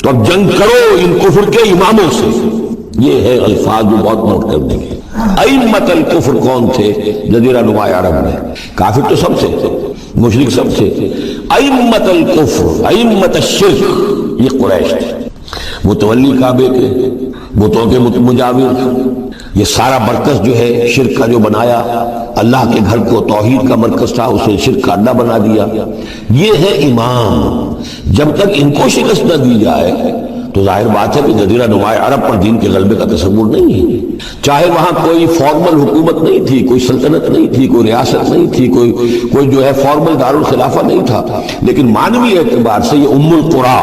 تو اب جنگ کرو ان کفر کے اماموں سے. یہ ہے الفاظ جو بہت نوٹ کرنے کے. ائمۃ الکفر کون تھے جزیرہ نما عرب میں؟ کافر تو سب تھے، مشرک سب تھے. ائمۃ الکفر، ائمۃ الشرک، یہ قریش تھے، متولی کعبے کے، بتوں کے مجاور. یہ سارا مرکز جو ہے شرک کا جو بنایا، اللہ کے گھر کو توحید کا مرکز تھا اسے شرک کا اڈا بنا دیا. یہ ہے امام. جب تک ان کو شکست نہ دی جائے تو ظاہر بات ہے کہ جزیرہ نما عرب پر دین کے غلبے کا تصور نہیں ہے. چاہے وہاں کوئی فارمل حکومت نہیں تھی، کوئی سلطنت نہیں تھی، کوئی ریاست نہیں تھی، کوئی جو ہے فارمل دارالخلافہ نہیں تھا، لیکن معنوی اعتبار سے یہ ام القریٰ،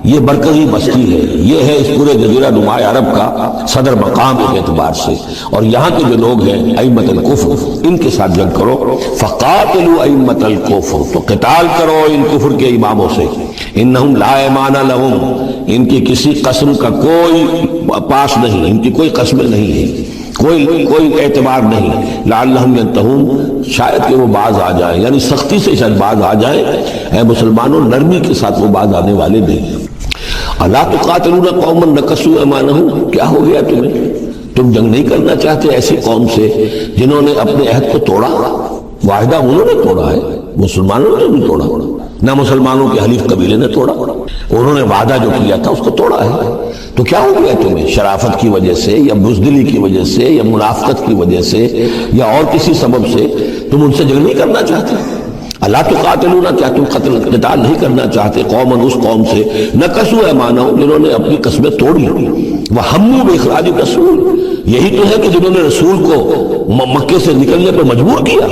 یہ مرکزی بستی ہے، یہ ہے اس پورے جزیرہ نما عرب کا صدر مقام کے اعتبار سے. اور یہاں کے جو لوگ ہیں ائمۃ الکفر، ان کے ساتھ جنگ کرو. فقاتلوا ائمۃ الکفر، تو قتال کرو ان کفر کے اماموں سے. انہم لا ایمان لہم، ان کی کسی قسم کا کوئی پاس نہیں، ان کی کوئی قسمیں نہیں ہیں، کوئی اعتبار نہیں. لعلہم ینتہون، شاید کہ وہ باز آ جائیں، یعنی سختی سے شاید باز آ جائیں. اے مسلمانوں، نرمی کے ساتھ وہ باز آنے والے نہیں. الا تقاتلون قوما نکثوا ایمانہم، کیا ہو گیا تمہیں؟ تم جنگ نہیں کرنا چاہتے ایسی قوم سے جنہوں نے اپنے عہد کو توڑا؟ معاہدہ انہوں نے توڑا ہے، مسلمانوں نے نہیں توڑا، نہ مسلمانوں کے حلیف قبیلے نے توڑا. انہوں نے وعدہ جو کیا تھا اس کو توڑا ہے. تو کیا ہو گیا تمہیں؟ شرافت کی وجہ سے یا بزدلی کی وجہ سے یا منافقت کی وجہ سے یا اور کسی سبب سے تم ان سے جنگ نہیں کرنا چاہتے؟ اللہ تقاتلون، کیا تم قتال نہیں کرنا چاہتے قوماً اس قوم سے نکثوا ایمانہم، جنہوں نے اپنی قسمیں توڑی. وہموا باخراج الرسول، یہی تو ہے کہ جنہوں نے رسول کو مکے سے نکلنے پر مجبور کیا.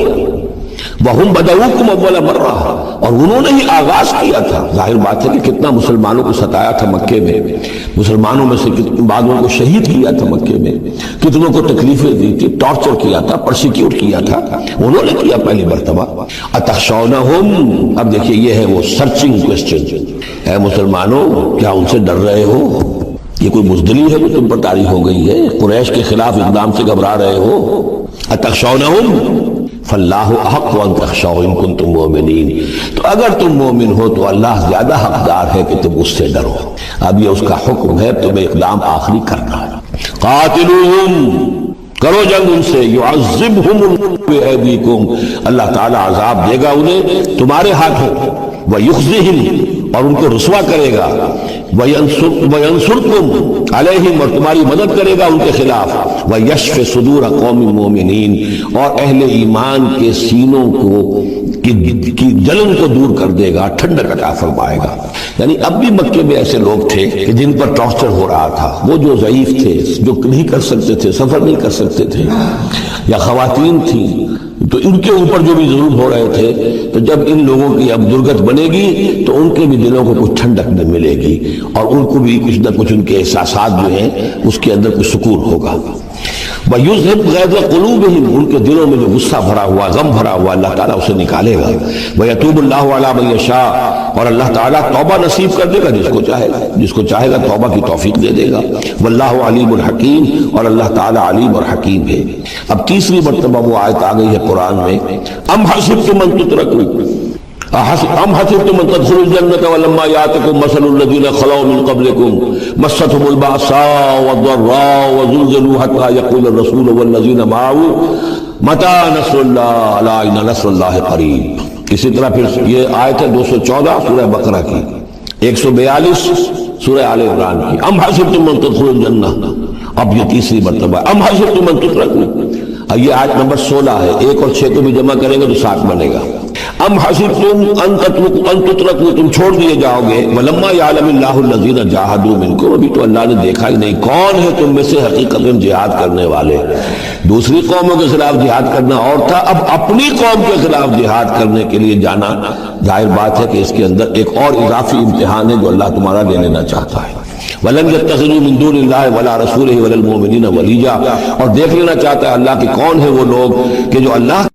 وَهُمْ بَدَوُوكُمْ أَوَّلَ مَرَّةٍ، اور انہوں نے ہی آغاز کیا تھا. ظاہر بات ہے کہ کتنا مسلمانوں کو ستایا تھا مکے میں، مسلمانوں میں سے بعضوں کو شہید کیا تھا مکے میں، کتنوں کو تکلیفیں دی تھی، ٹارچر کیا تھا، پرسیکیوٹ کیا تھا، انہوں نے کیا پہلی مرتبہ. أَتَخْشَوْنَهُمْ، اب دیکھیے یہ ہے وہ سرچنگ کوسچن. اے مسلمانوں، کیا ان سے ڈر رہے ہو؟ یہ کوئی بزدلی ہے جو تم پر طاری ہو گئی ہے؟ قریش کے خلاف اقدام سے گھبرا رہے ہو؟ أَتَخْشَوْنَهُمْ فَاللَّهُ أَحَقُّ أَن تَخْشَوْا إِن كُنتُم مُؤْمِنِينَ، تو اگر تم مومن ہو تو اللہ زیادہ حقدار ہے کہ تم اس سے ڈرو. اب یہ اس کا حکم ہے، تمہیں اقدام آخری کرنا ہے. قاتلوہم، کرو جنگ ان سے. يعذبهم بأيديكم، اللہ تعالیٰ عذاب دے گا انہیں تمہارے ہاتھوں. ويخزيهم، اور ان کو رسوا کرے گا. وَيَنْصُرْكُمْ عَلَيْهِمْ، اور تمہاری مدد کرے گا ان کے خلاف، وَيَشْفِ صُدُورَ قَوْمٍ مُؤْمِنِينَ، اور اہل ایمان کے سینوں کو کی جلن کو دور کر دے گا، ٹھنڈک عطا فرمائے گا۔ یعنی اب بھی مکے میں ایسے لوگ تھے کہ جن پر ٹارچر ہو رہا تھا، وہ جو ضعیف تھے، جو نہیں کر سکتے تھے، سفر نہیں کر سکتے تھے، یا خواتین تھیں، تو ان کے اوپر جو بھی ظلم ہو رہے تھے، تو جب ان لوگوں کی اب درگت بنے گی تو ان کے بھی دلوں کو کچھ ٹھنڈک ملے گی، اور ان کو بھی کچھ نہ کچھ ان کے احساسات جو ہیں اس کے اندر کچھ سکون ہوگا۔ وَيُذْهِبْ غَيْظَ قُلُوبِهِمْ، ان کے دلوں میں جو غصہ بھرا ہوا، غم بھرا ہوا، اللہ تعالیٰ اسے نکالے گا۔ وَيَتُوبُ اللَّهُ عَلَىٰ مَن يَشَاءُ، اور اللہ تعالیٰ توبہ نصیب کر دے گا جس کو چاہے گا، جس کو چاہے گا توبہ کی توفیق دے دے گا۔ وَاللَّهُ عَلِيمٌ حَكِيمٌ، اور اللہ تعالیٰ علیم اور حکیم ہے۔ اب تیسری مرتبہ وہ آیت آ گئی ہے قرآن میں، ام حسبتم ان تترکوا، ام حسبتم ان تدخلوا الجنة ولما يأتكم مثل الذين خلوا من قبلكم مستهم البأساء والضراء وزلزلوا حتى يقول الرسول والذين معه متى نصر الله ألا إن نصر الله قريب۔ اسی طرح پھر یہ آیت ہے 214 سورہ بقرہ کی، 142 سورہ آل عمران کی، ام حسبتم ان تدخلوا الجنة، اب یہ تیسری مرتبہ ام حسبتم ان تترکوا، یہ آیت نمبر 16 ہے، 1 اور 6 کو بھی جمع کریں گے تو 7 بنے گا۔ ام حسبتم ان تترکوا، تم چھوڑ دیے جاؤ گے، ولما یعلم اللہ الذین جاہدوا منکم، ابھی تو اللہ نے دیکھا ہی نہیں کون ہے تم میں سے حقیقت میں جہاد کرنے والے۔ دوسری قوموں کے خلاف جہاد کرنا اور تھا، اب اپنی قوم کے خلاف جہاد کرنے کے لیے جانا، ظاہر بات ہے کہ اس کے اندر ایک اور اضافی امتحان ہے جو اللہ تمہارا لے لینا چاہتا ہے۔ وَلَمْ يَتَّخِذُوا مِن دُونِ اللَّهِ وَلَا رَسُولِهِ وَلَا الْمُؤْمِنِينَ وَلِيًّا، اور دیکھ لینا چاہتا ہے اللہ کہ کون ہے وہ لوگ کہ جو اللہ